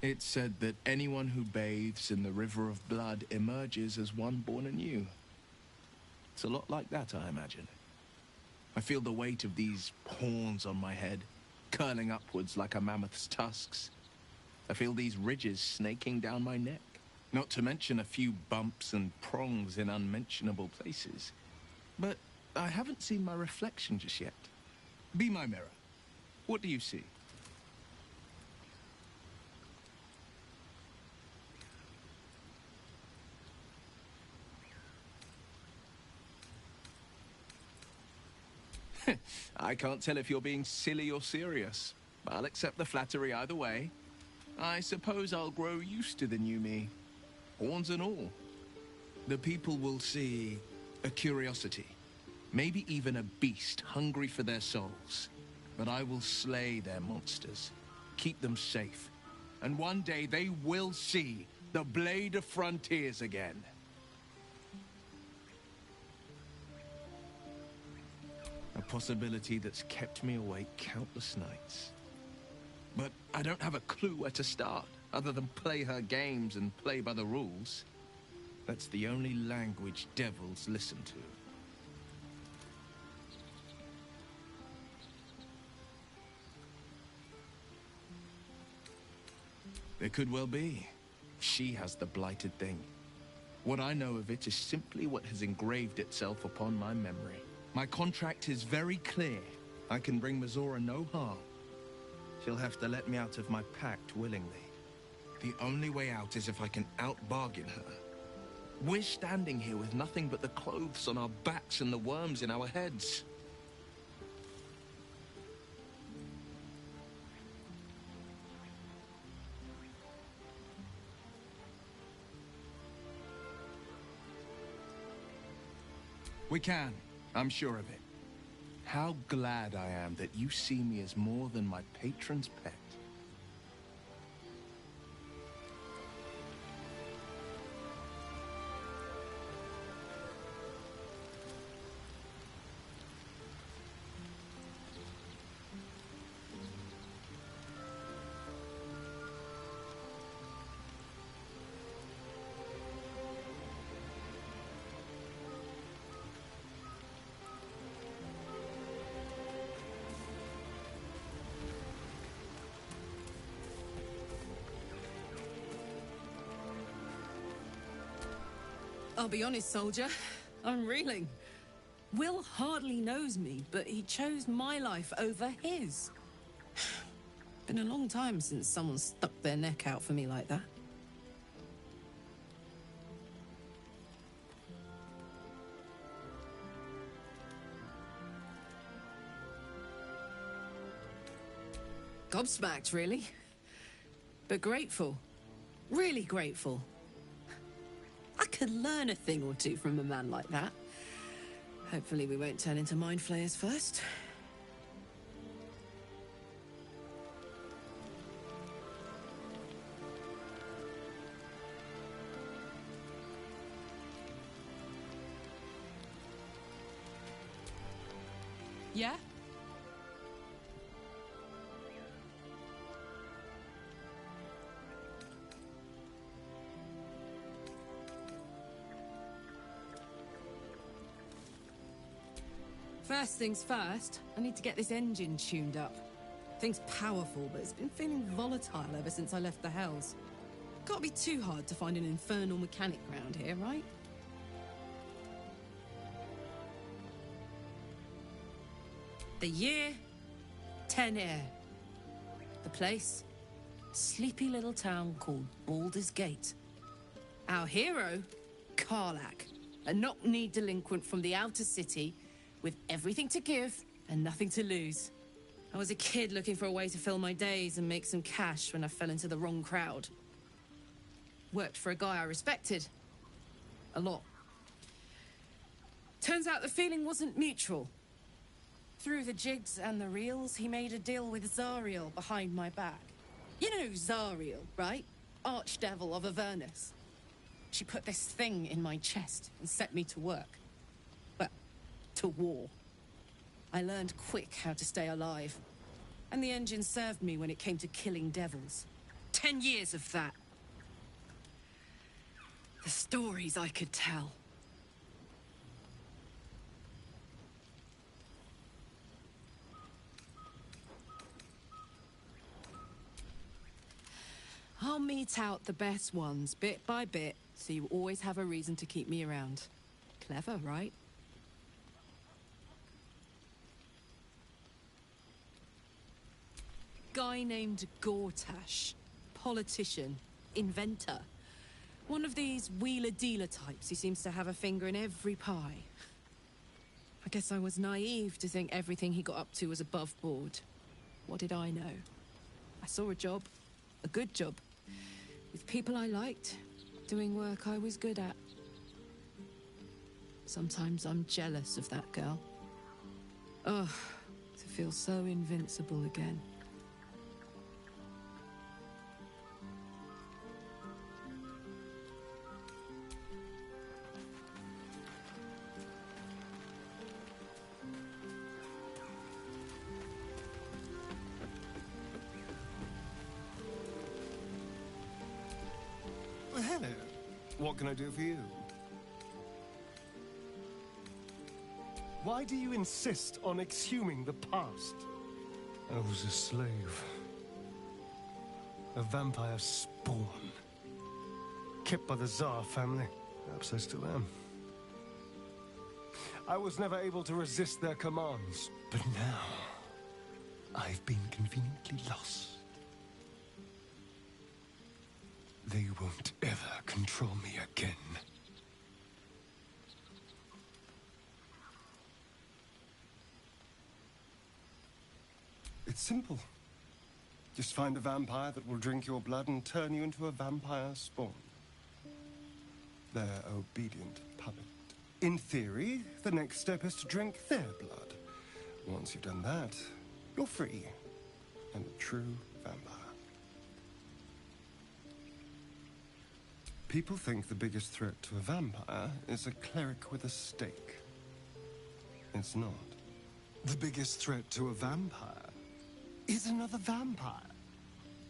It's said that anyone who bathes in the river of blood emerges as one born anew. It's a lot like that, I imagine. I feel the weight of these horns on my head, curling upwards like a mammoth's tusks. I feel these ridges snaking down my neck, not to mention a few bumps and prongs in unmentionable places. But I haven't seen my reflection just yet. Be my mirror. What do you see? I can't tell if you're being silly or serious. I'll accept the flattery either way. I suppose I'll grow used to the new me. Horns and all. The people will see a curiosity. Maybe even a beast hungry for their souls. But I will slay their monsters. Keep them safe. And one day they will see the Blade of Frontiers again. A possibility that's kept me awake countless nights. But I don't have a clue where to start, other than play her games and play by the rules. That's the only language devils listen to. There could well be. She has the blighted thing. What I know of it is simply what has engraved itself upon my memory. My contract is very clear. I can bring Mizora no harm. She'll have to let me out of my pact willingly. The only way out is if I can out-bargain her. We're standing here with nothing but the clothes on our backs and the worms in our heads. We can. I'm sure of it. How glad I am that you see me as more than my patron's pet. I'll be honest, soldier. I'm reeling. Will hardly knows me, but he chose my life over his. Been a long time since someone stuck their neck out for me like that. Gobsmacked, really. But grateful. Really grateful. I could learn a thing or two from a man like that. Hopefully we won't turn into mind flayers first. Yeah? First things first, I need to get this engine tuned up. Thing's powerful, but it's been feeling volatile ever since I left the Hells. Can't be too hard to find an infernal mechanic around here, right? The year, 10 Air. The place, sleepy little town called Baldur's Gate. Our hero, Karlach, a knock-kneed delinquent from the outer city with everything to give and nothing to lose. I was a kid looking for a way to fill my days and make some cash when I fell into the wrong crowd. Worked for a guy I respected. A lot. Turns out the feeling wasn't mutual. Through the jigs and the reels, he made a deal with Zariel behind my back. You know Zariel, right? Archdevil of Avernus. She put this thing in my chest and set me to work. To war. I learned quick how to stay alive. And the engine served me when it came to killing devils. 10 years of that. The stories I could tell. I'll mete out the best ones bit by bit, so you always have a reason to keep me around. Clever, right? Guy named Gortash. Politician. Inventor. One of these wheeler-dealer types who seems to have a finger in every pie. I guess I was naive to think everything he got up to was above board. What did I know? I saw a job, a good job, with people I liked, doing work I was good at. Sometimes I'm jealous of that girl. Ugh, to feel so invincible again. Well, hello. What can I do for you? Why do you insist on exhuming the past? I was a slave. A vampire spawn. Kept by the Tsar family. Perhaps I still am. I was never able to resist their commands. But now, I've been conveniently lost. They won't ever control me again. It's simple. Just find a vampire that will drink your blood and turn you into a vampire spawn. Their obedient puppet. In theory, the next step is to drink their blood. Once you've done that, you're free and a true vampire. People think the biggest threat to a vampire is a cleric with a stake. It's not. The biggest threat to a vampire is another vampire.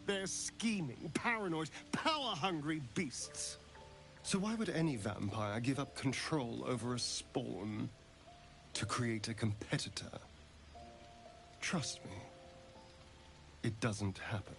They're scheming, paranoid, power-hungry beasts. So why would any vampire give up control over a spawn to create a competitor? Trust me, it doesn't happen.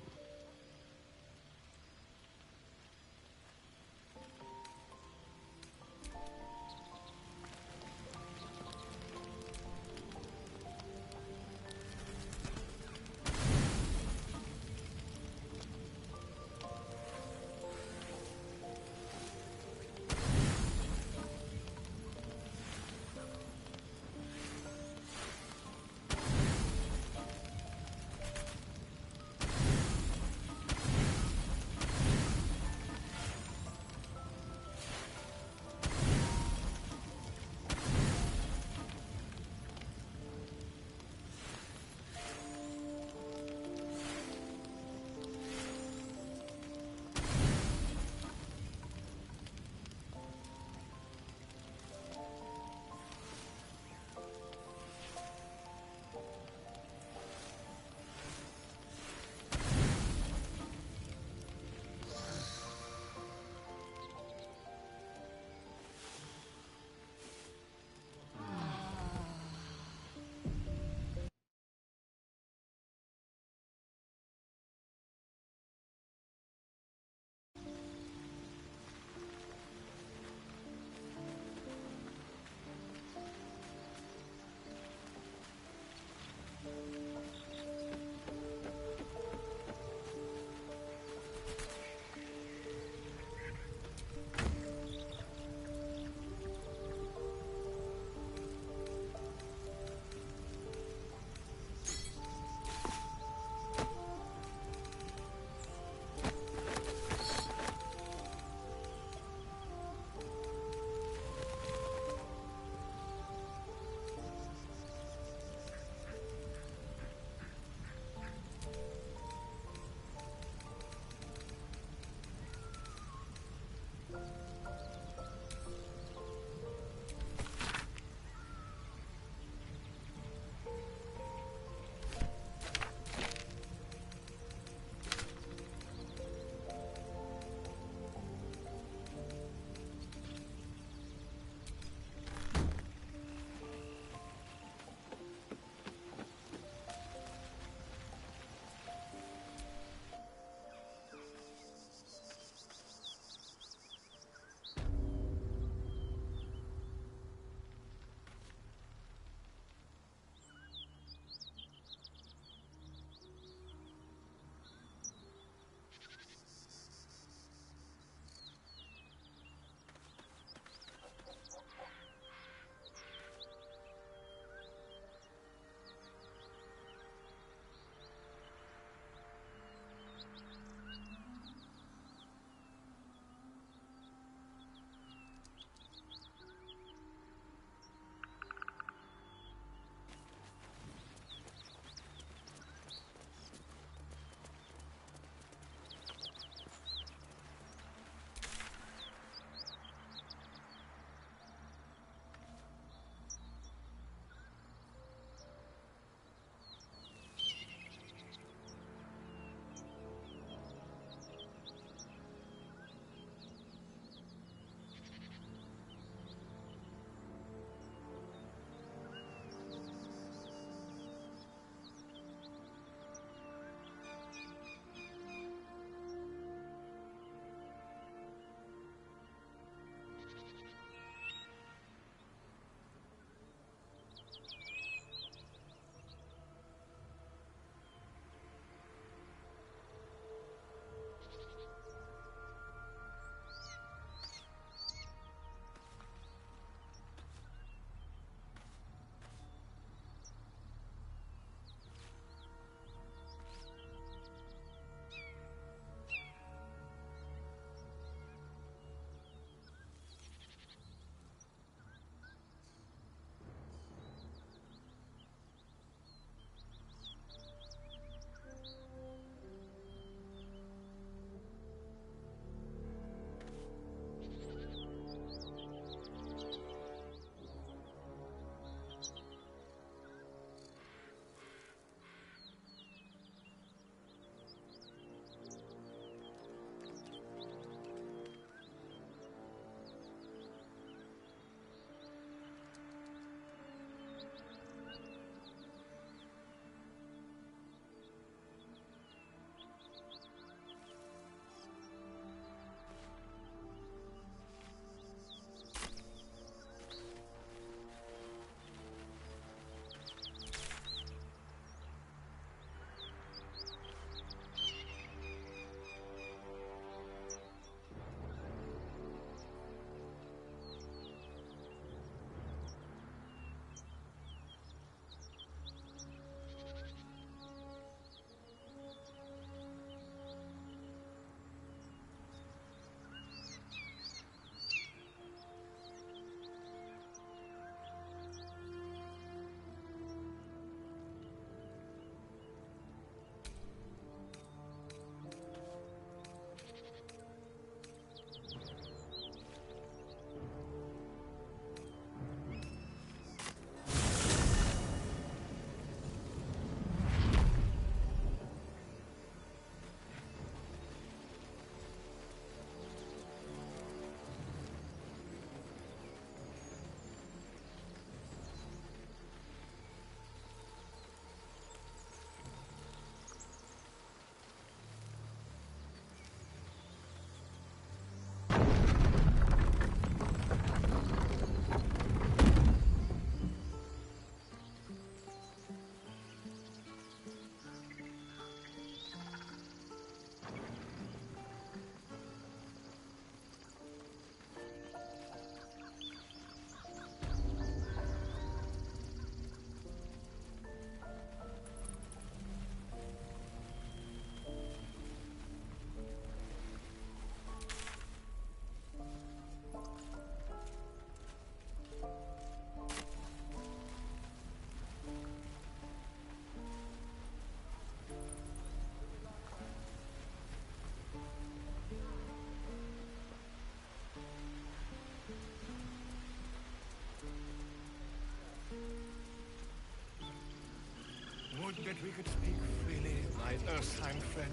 Would that we could speak freely, my Earthheim friend.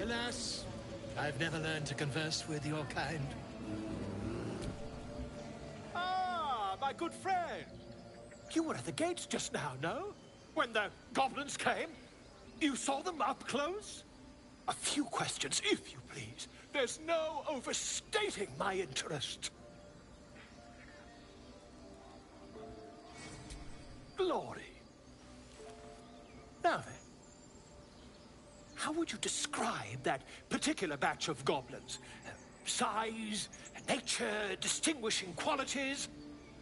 Alas, I've never learned to converse with your kind. Ah, my good friend. You were at the gates just now, no? When the goblins came? You saw them up close? A few questions, if you please. There's no overstating my interest. Glory. Now then, how would you describe that particular batch of goblins? Size, nature, distinguishing qualities?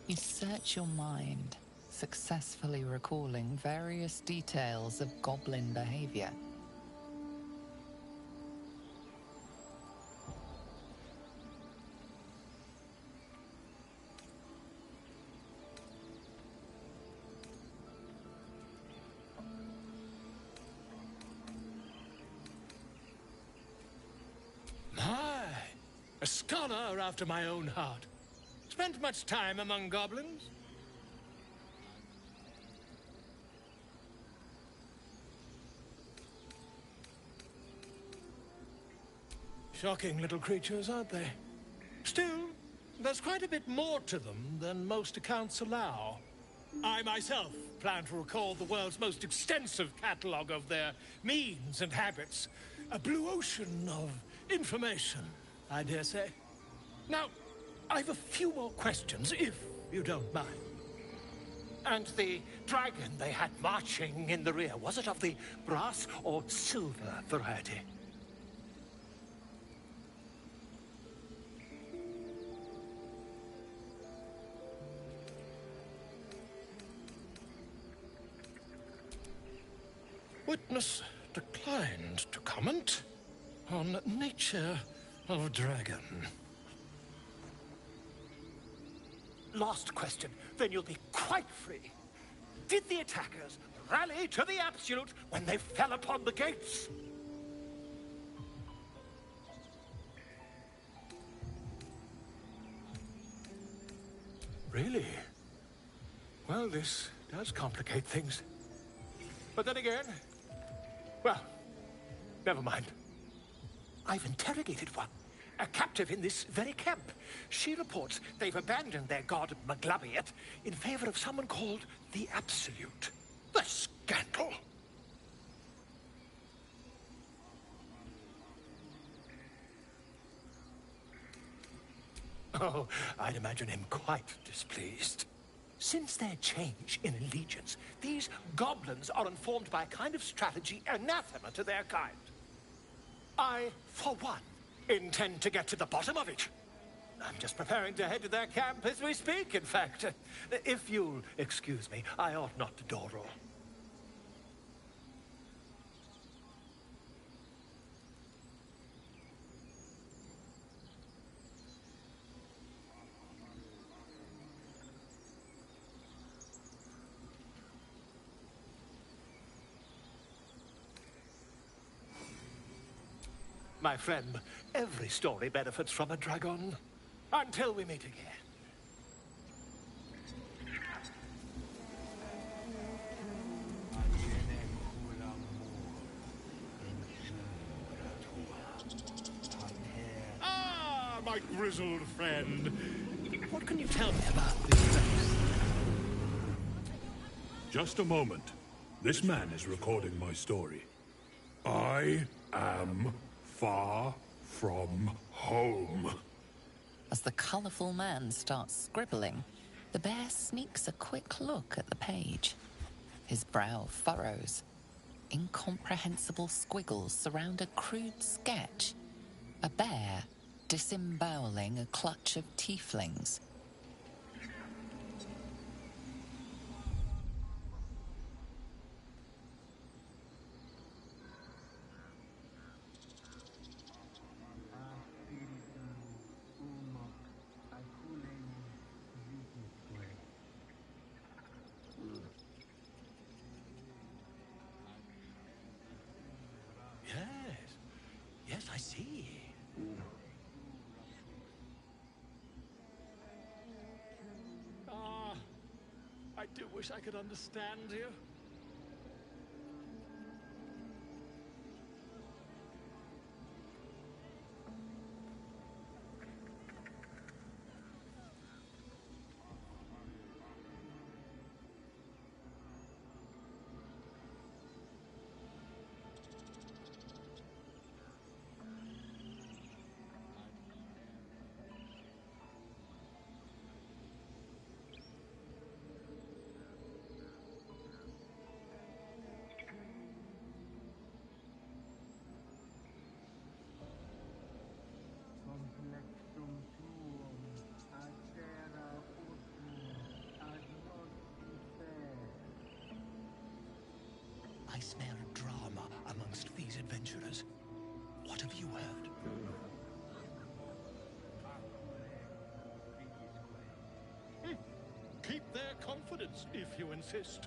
You search your mind, successfully recalling various details of goblin behavior. A scholar after my own heart. Spent much time among goblins? Shocking little creatures, aren't they? Still, there's quite a bit more to them than most accounts allow. I myself plan to recall the world's most extensive catalogue of their means and habits. A blue ocean of information, I dare say. Now, I've a few more questions, if you don't mind. And the dragon they had marching in the rear, was it of the brass or silver variety? Witness declined to comment on nature of dragon. Last question, then you'll be quite free. Did the attackers rally to the absolute when they fell upon the gates? Really? Well, this does complicate things. But then again, well, never mind. I've interrogated one, a captive in this very camp. She reports they've abandoned their god Maglabiet in favor of someone called the Absolute. The scandal! Oh, I'd imagine him quite displeased. Since their change in allegiance, these goblins are informed by a kind of strategy anathema to their kind. I, for one, intend to get to the bottom of it. I'm just preparing to head to their camp as we speak, in fact. If you'll excuse me, I ought not to dawdle. My friend, every story benefits from a dragon. Until we meet again. Ah, my grizzled friend. What can you tell me about this place? Just a moment. This man is recording my story. I am far from home. As the colourful man starts scribbling, the bear sneaks a quick look at the page. His brow furrows. Incomprehensible squiggles surround a crude sketch. A bear disemboweling a clutch of tieflings. Yes, I see. Ah, I do wish I could understand you. I smell drama amongst these adventurers. What have you heard? Keep their confidence, if you insist.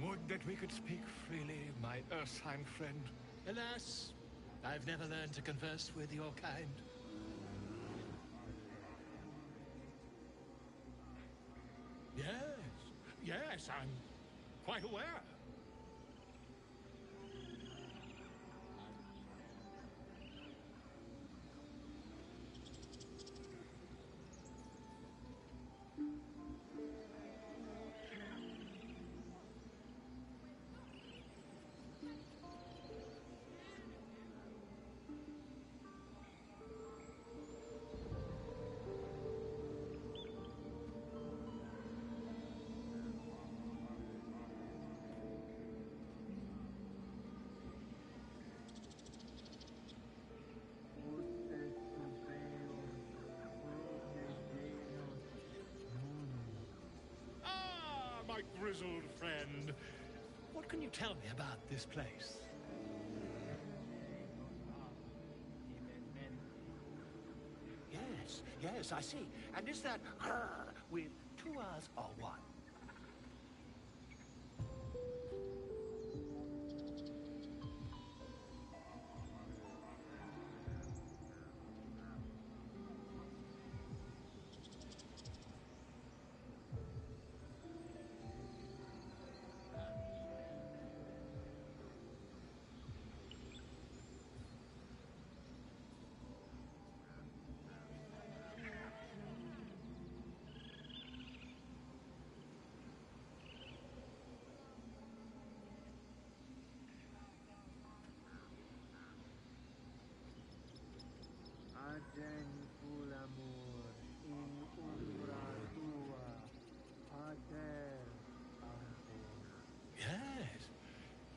Would that we could speak freely, my Ursine friend. Alas, I've never learned to converse with your kind. Yes, I'm quite aware. My grizzled friend. What can you tell me about this place? Yes, I see. And is that with 2 R's or 1?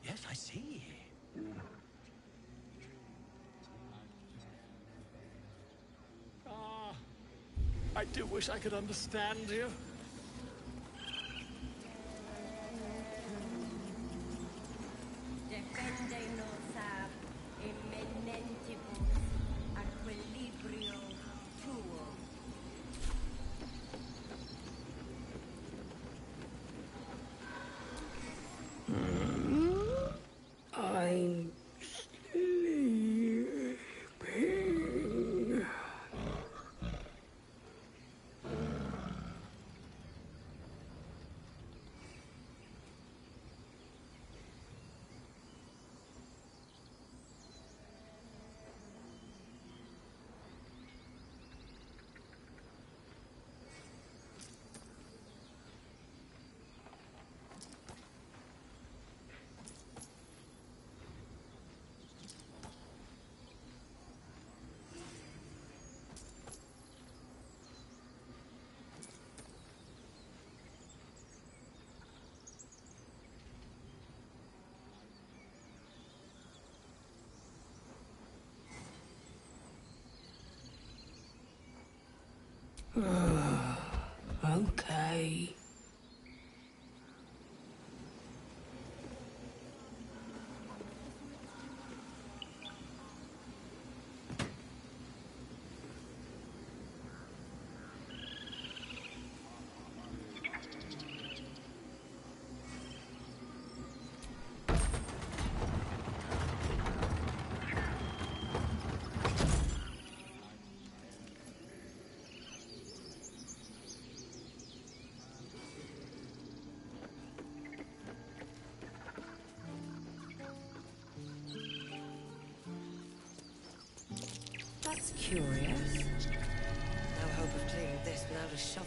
Yes, I see. I do wish I could understand you. Defendenos ab eminentibus equilibrio tuo. I'm sleeping. Okay. That's curious. No hope of clearing this without a shovel.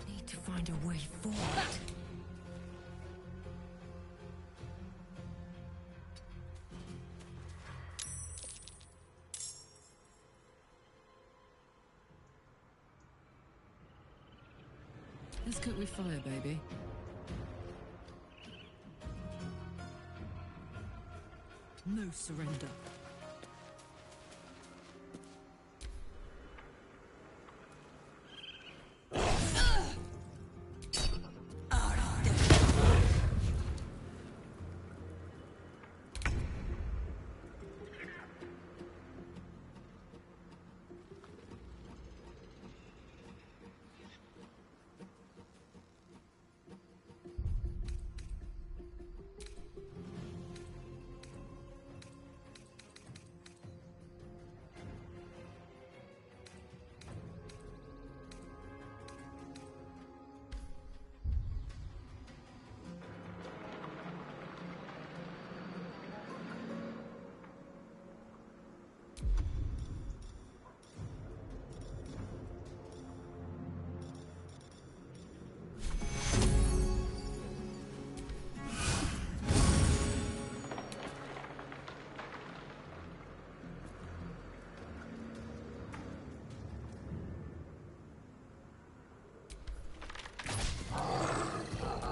Need to find a way forward. Let's cook with fire, baby. No surrender.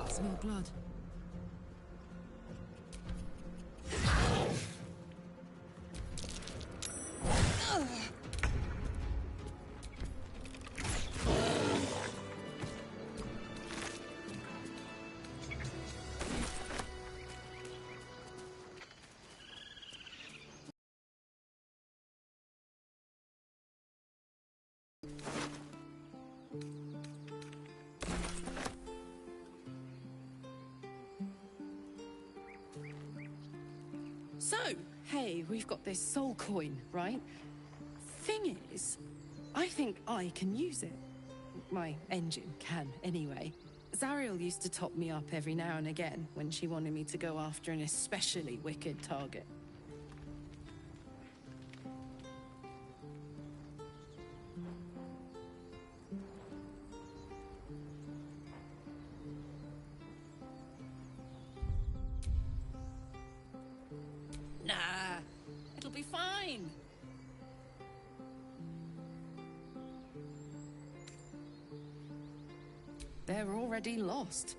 Smell blood. So, hey, we've got this soul coin, right? Thing is, I think I can use it. My engine can, anyway. Zariel used to top me up every now and again when she wanted me to go after an especially wicked target. Nah, it'll be fine. They're already lost.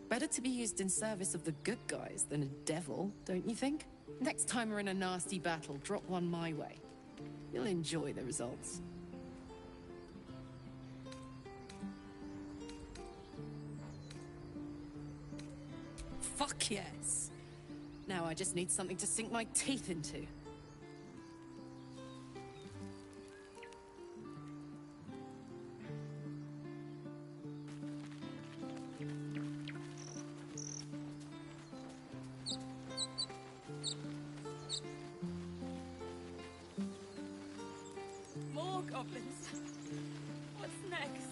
Better to be used in service of the good guys than a devil, don't you think? Next time we're in a nasty battle, drop one my way. You'll enjoy the results. Fuck yes. Now I just need something to sink my teeth into. More goblins. What's next?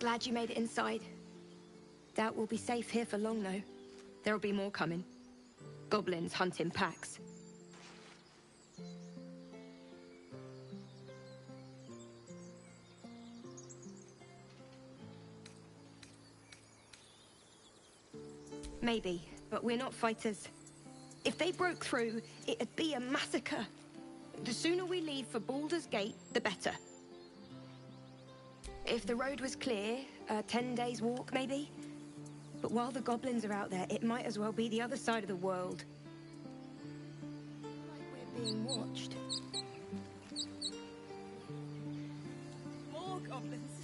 Glad you made it inside. Doubt we'll be safe here for long, though. There'll be more coming. Goblins hunt in packs. Maybe, but we're not fighters. If they broke through, it'd be a massacre. The sooner we leave for Baldur's Gate, the better. If the road was clear, a 10 days walk, maybe? But while the goblins are out there, it might as well be the other side of the world. Like we're being watched. More goblins.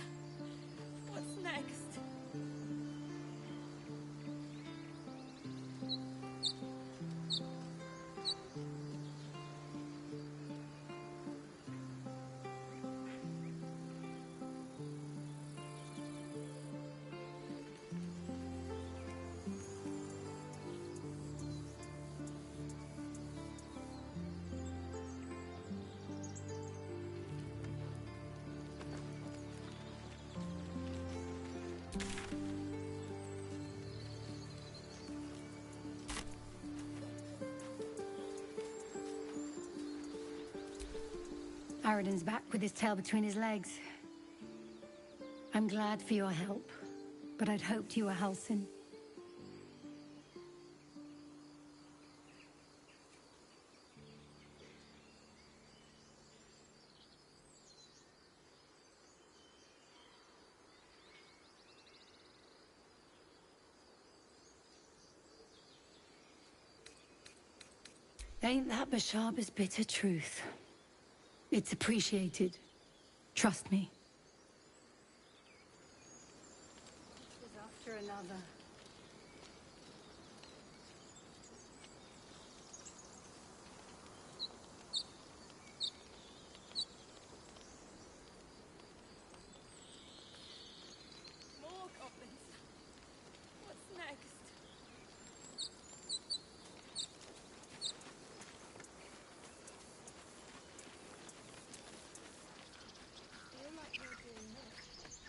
What's next? Aradin's back with his tail between his legs. I'm glad for your help, but I'd hoped you were Halsin. Ain't that Bashaba's bitter truth? It's appreciated. Trust me. After another. More goblins. What's next? Feel like we're doing this.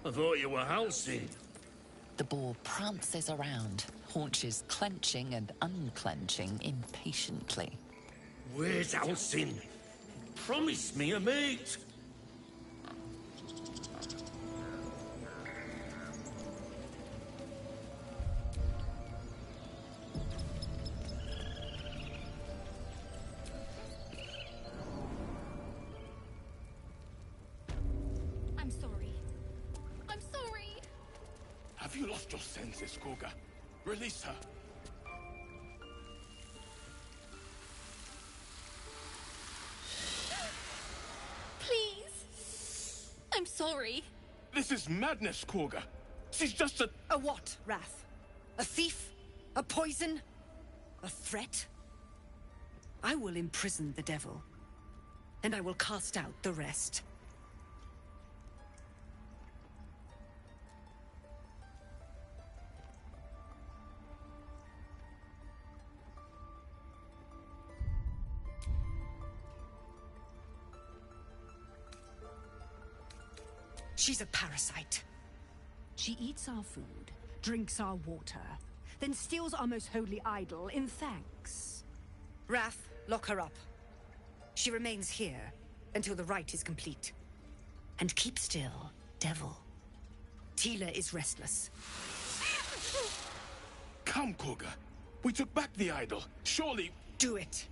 I thought you were Halsin. The boar prances around, haunches clenching and unclenching impatiently. Where's Halsin? Promise me a mate. I'm sorry. I'm sorry. Have you lost your senses, Koga? Release her. Please. I'm sorry. This is madness, Koga. She's just a... A what, Wrath? A thief? A poison? A threat? I will imprison the devil, and I will cast out the rest. She's a parasite. She eats our food, drinks our water, then steals our most holy idol in thanks. Wrath, lock her up. She remains here until the rite is complete. And keep still, devil. Tila is restless. Come, Koga. We took back the idol. Surely... Do it.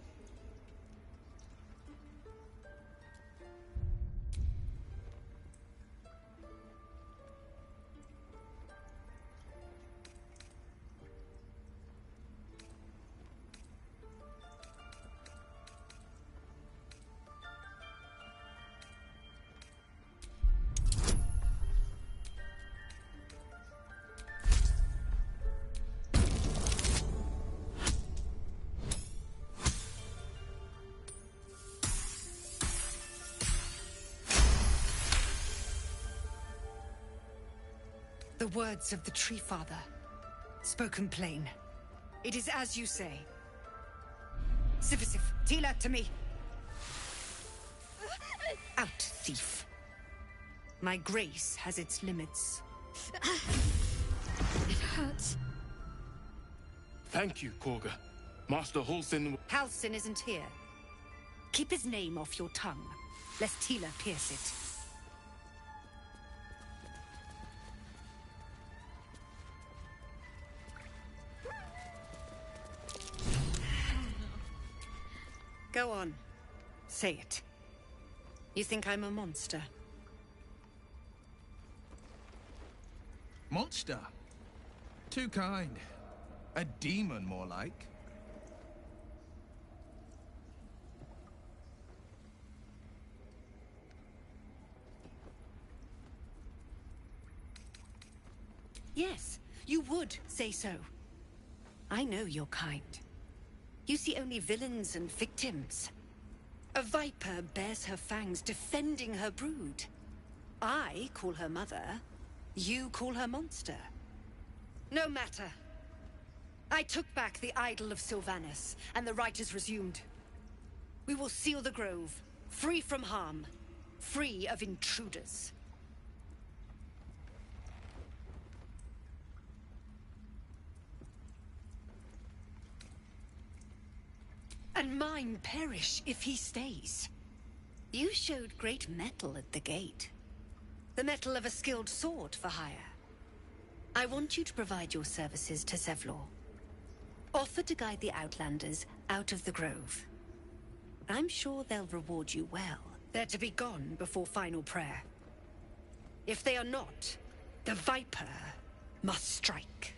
The words of the Tree Father, spoken plain. It is as you say. Sifisif, Tila, to me. Out, thief. My grace has its limits. It hurts. Thank you, Koga. Master Halsin... Halsin isn't here. Keep his name off your tongue, lest Tila pierce it. Go on. Say it. You think I'm a monster? Monster? Too kind. A demon, more like. Yes, you would say so. I know your kind. You see only villains and victims. A viper bears her fangs defending her brood. I call her mother. You call her monster. No matter. I took back the idol of Sylvanus, and the rite is resumed. We will seal the grove, free from harm, free of intruders. And mine perish if he stays. You showed great mettle at the gate. The mettle of a skilled sword for hire. I want you to provide your services to Zevlor. Offer to guide the Outlanders out of the grove. I'm sure they'll reward you well. They're to be gone before final prayer. If they are not, the Viper must strike.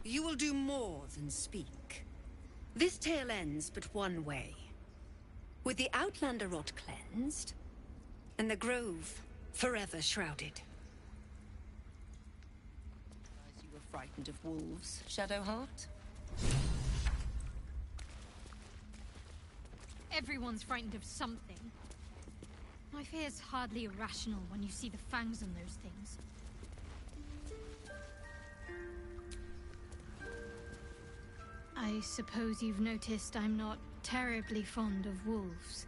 You will do more than speak. This tale ends but one way. With the Outlander rot cleansed, and the grove forever shrouded. You were frightened of wolves, Shadowheart? Everyone's frightened of something. My fear's hardly irrational when you see the fangs on those things. I suppose you've noticed I'm not terribly fond of wolves.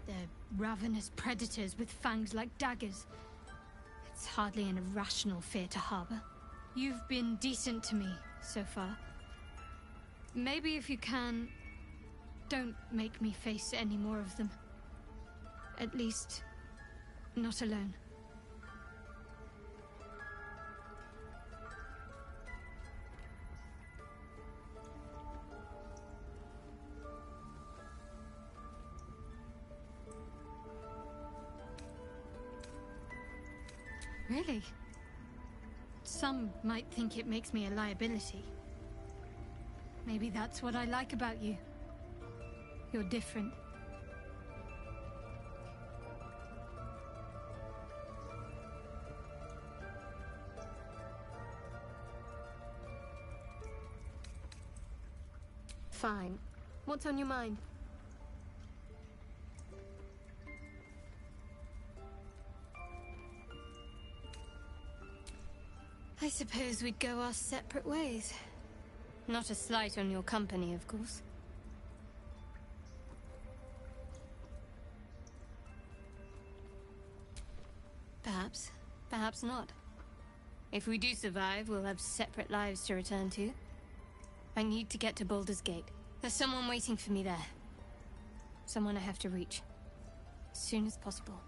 They're ravenous predators with fangs like daggers. It's hardly an irrational fear to harbor. You've been decent to me so far. Maybe if you can, don't make me face any more of them. At least, not alone. Really? Some might think it makes me a liability. Maybe that's what I like about you. You're different. Fine. What's on your mind? I suppose we'd go our separate ways. Not a slight on your company, of course. Perhaps. Perhaps not. If we do survive, we'll have separate lives to return to. I need to get to Baldur's Gate. There's someone waiting for me there. Someone I have to reach. As soon as possible.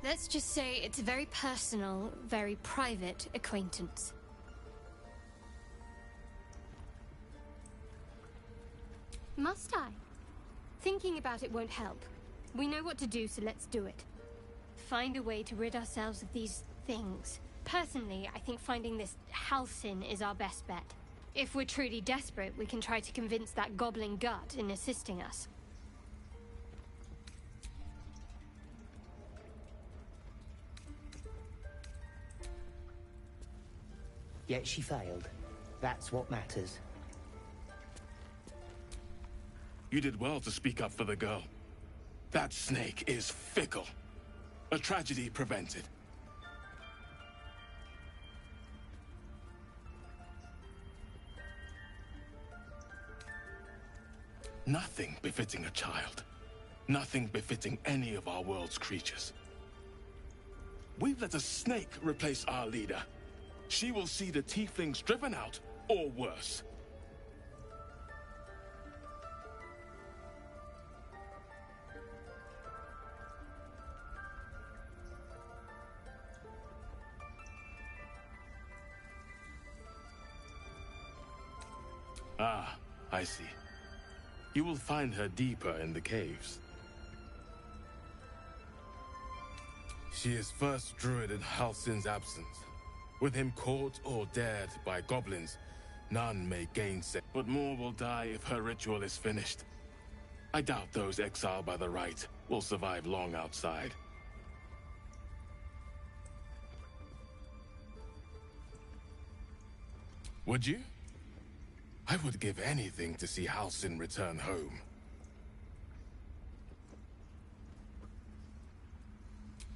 Let's just say it's a very personal, very private acquaintance. Must I? Thinking about it won't help. We know what to do, so let's do it. Find a way to rid ourselves of these things. Personally, I think finding this Halcyon is our best bet. If we're truly desperate, we can try to convince that goblin gut in assisting us. Yet she failed. That's what matters. You did well to speak up for the girl. That snake is fickle. A tragedy prevented. Nothing befitting a child. Nothing befitting any of our world's creatures. We've let a snake replace our leader. She will see the tieflings driven out, or worse. Ah, I see. You will find her deeper in the caves. She is first druid in Halcyon's absence. With him caught or dared by goblins, none may gainsay. But more will die if her ritual is finished. I doubt those exiled by the rite will survive long outside. Would you? I would give anything to see Halcyon return home.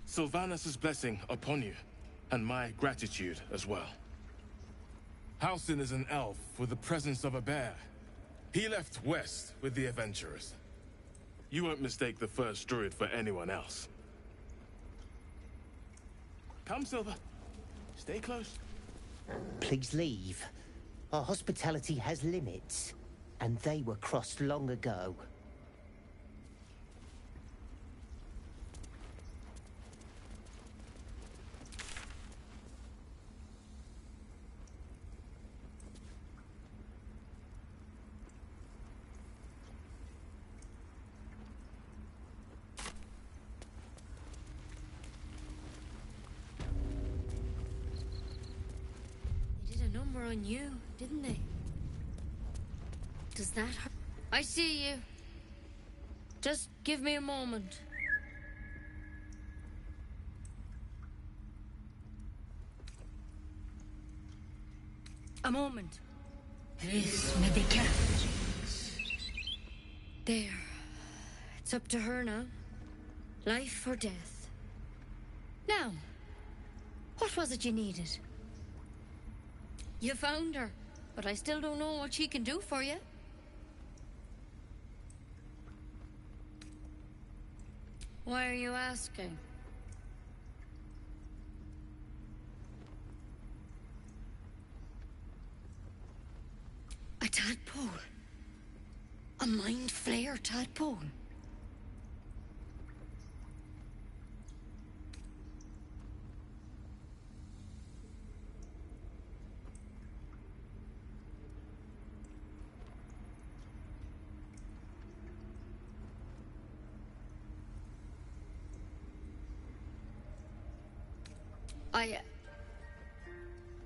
Sylvanus' blessing upon you, and my gratitude as well. Halcyon is an elf with the presence of a bear. He left west with the adventurers. You won't mistake the first druid for anyone else. Come, Silver. Stay close. Please leave. Our hospitality has limits, and they were crossed long ago. They did a number on you, didn't they? Does that hurt? I see you. Just give me a moment. A moment. This may be kept. There. It's up to her now. Life or death. Now, what was it you needed? You found her, but I still don't know what she can do for you. Why are you asking? A tadpole. A mind flayer tadpole.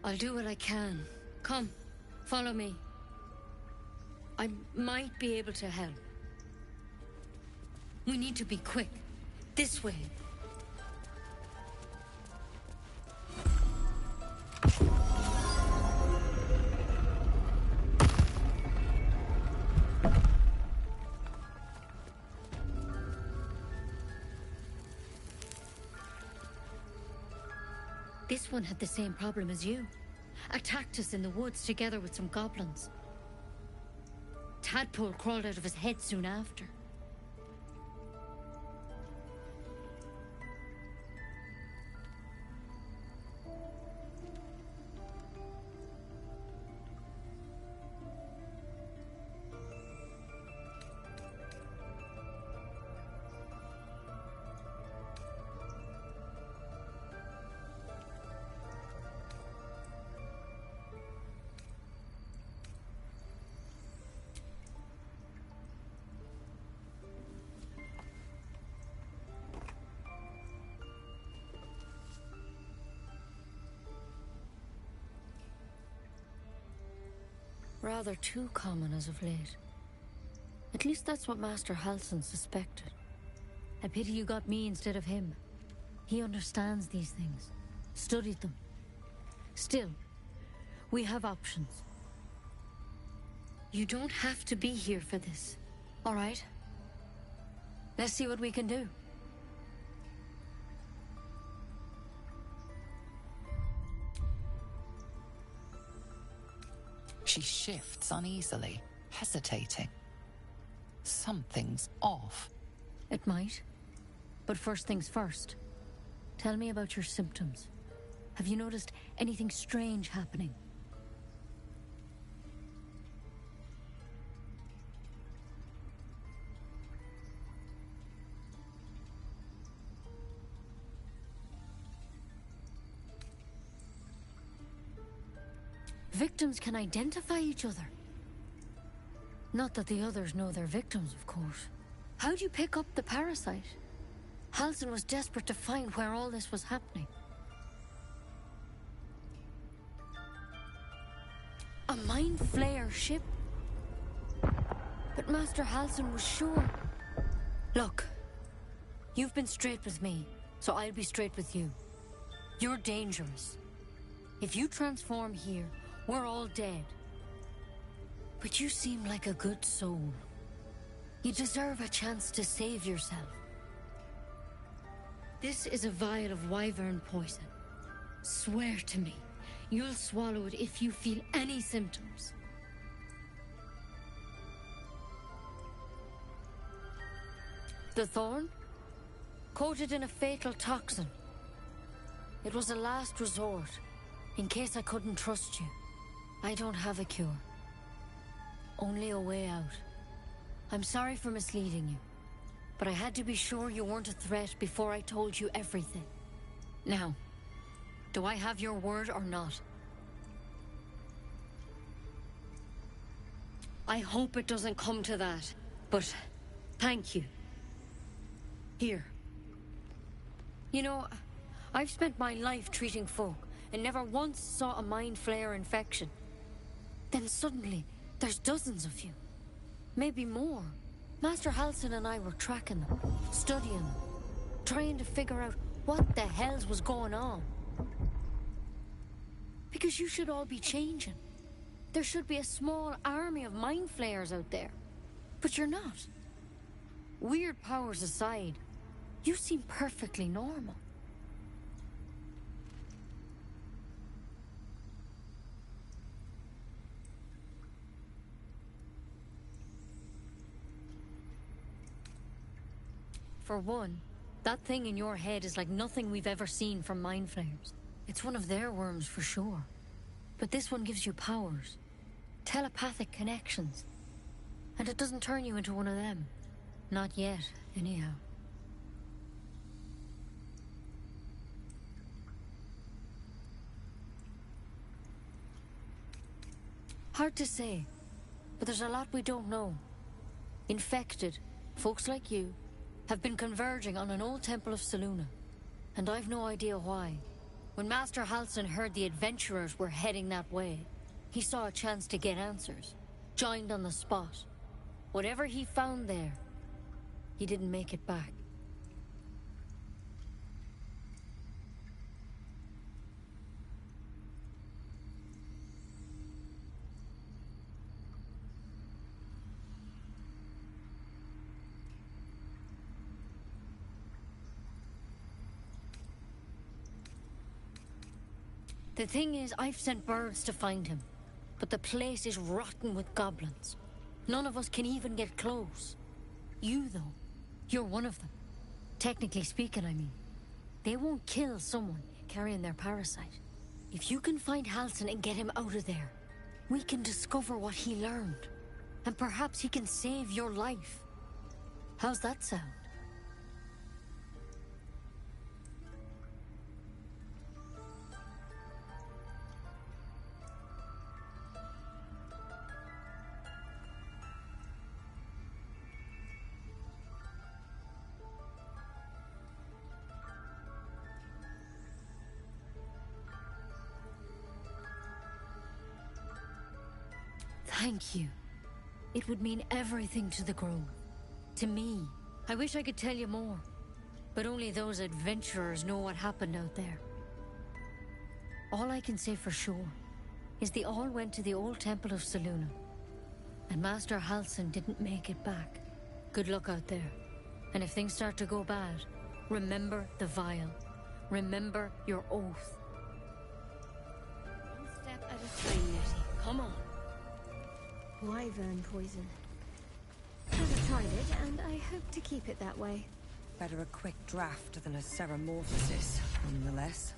I'll do what I can. Come, follow me. I might be able to help. We need to be quick. This way. This one had the same problem as you. Attacked us in the woods together with some goblins. Tadpole crawled out of his head soon after. Rather too common as of late. At least that's what Master Halsin suspected. A pity you got me instead of him. He understands these things, studied them. Still, we have options. You don't have to be here for this, all right? Let's see what we can do. She shifts uneasily, hesitating. Something's off. It might. But first things first. Tell me about your symptoms. Have you noticed anything strange happening? Victims can identify each other. Not that the others know they're victims, of course. How'd you pick up the parasite? Halsin was desperate to find where all this was happening. A mind flayer ship? But Master Halsin was sure. Look, you've been straight with me, so I'll be straight with you. You're dangerous. If you transform here, we're all dead. But you seem like a good soul. You deserve a chance to save yourself. This is a vial of wyvern poison. Swear to me, you'll swallow it if you feel any symptoms. The thorn? Coated in a fatal toxin. It was a last resort, in case I couldn't trust you. I don't have a cure. Only a way out. I'm sorry for misleading you, but I had to be sure you weren't a threat before I told you everything. Now, do I have your word or not? I hope it doesn't come to that, but thank you. Here. You know, I've spent my life treating folk and never once saw a mind flayer infection. Then suddenly, there's dozens of you. Maybe more. Master Halsin and I were tracking them, studying them, trying to figure out what the hells was going on. Because you should all be changing. There should be a small army of mind flayers out there. But you're not. Weird powers aside, you seem perfectly normal. For one, that thing in your head is like nothing we've ever seen from mind flayers. It's one of their worms for sure. But this one gives you powers. Telepathic connections. And it doesn't turn you into one of them. Not yet, anyhow. Hard to say, but there's a lot we don't know. Infected, folks like you, have been converging on an old temple of Selûne, and I've no idea why. When Master Halsin heard the adventurers were heading that way, he saw a chance to get answers, joined on the spot. Whatever he found there, he didn't make it back. The thing is, I've sent birds to find him. But the place is rotten with goblins. None of us can even get close. You, though, you're one of them. Technically speaking, I mean. They won't kill someone carrying their parasite. If you can find Halsin and get him out of there, we can discover what he learned. And perhaps he can save your life. How's that sound? Thank you. It would mean everything to the Grove. To me. I wish I could tell you more. But only those adventurers know what happened out there. All I can say for sure is they all went to the old temple of Selûne. And Master Halsin didn't make it back. Good luck out there. And if things start to go bad, remember the vial. Remember your oath. One step at a time, Nettie. Come on. Wyvern poison. Haven't tried it, and I hope to keep it that way. Better a quick draft than a ceramorphosis, nonetheless.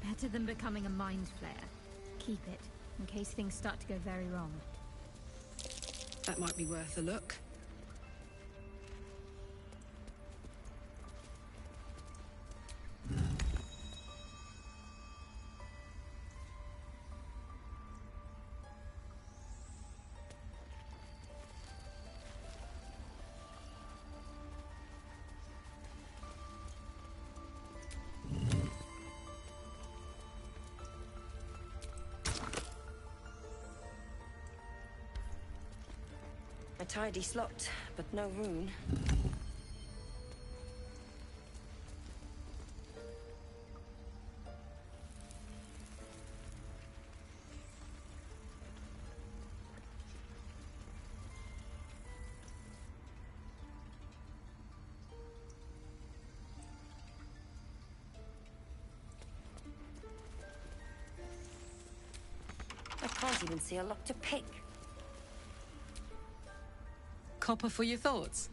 Better than becoming a mind flayer. Keep it, in case things start to go very wrong. That might be worth a look. A tidy slot, but no rune. I can't even see a lock to pick. Copper for your thoughts?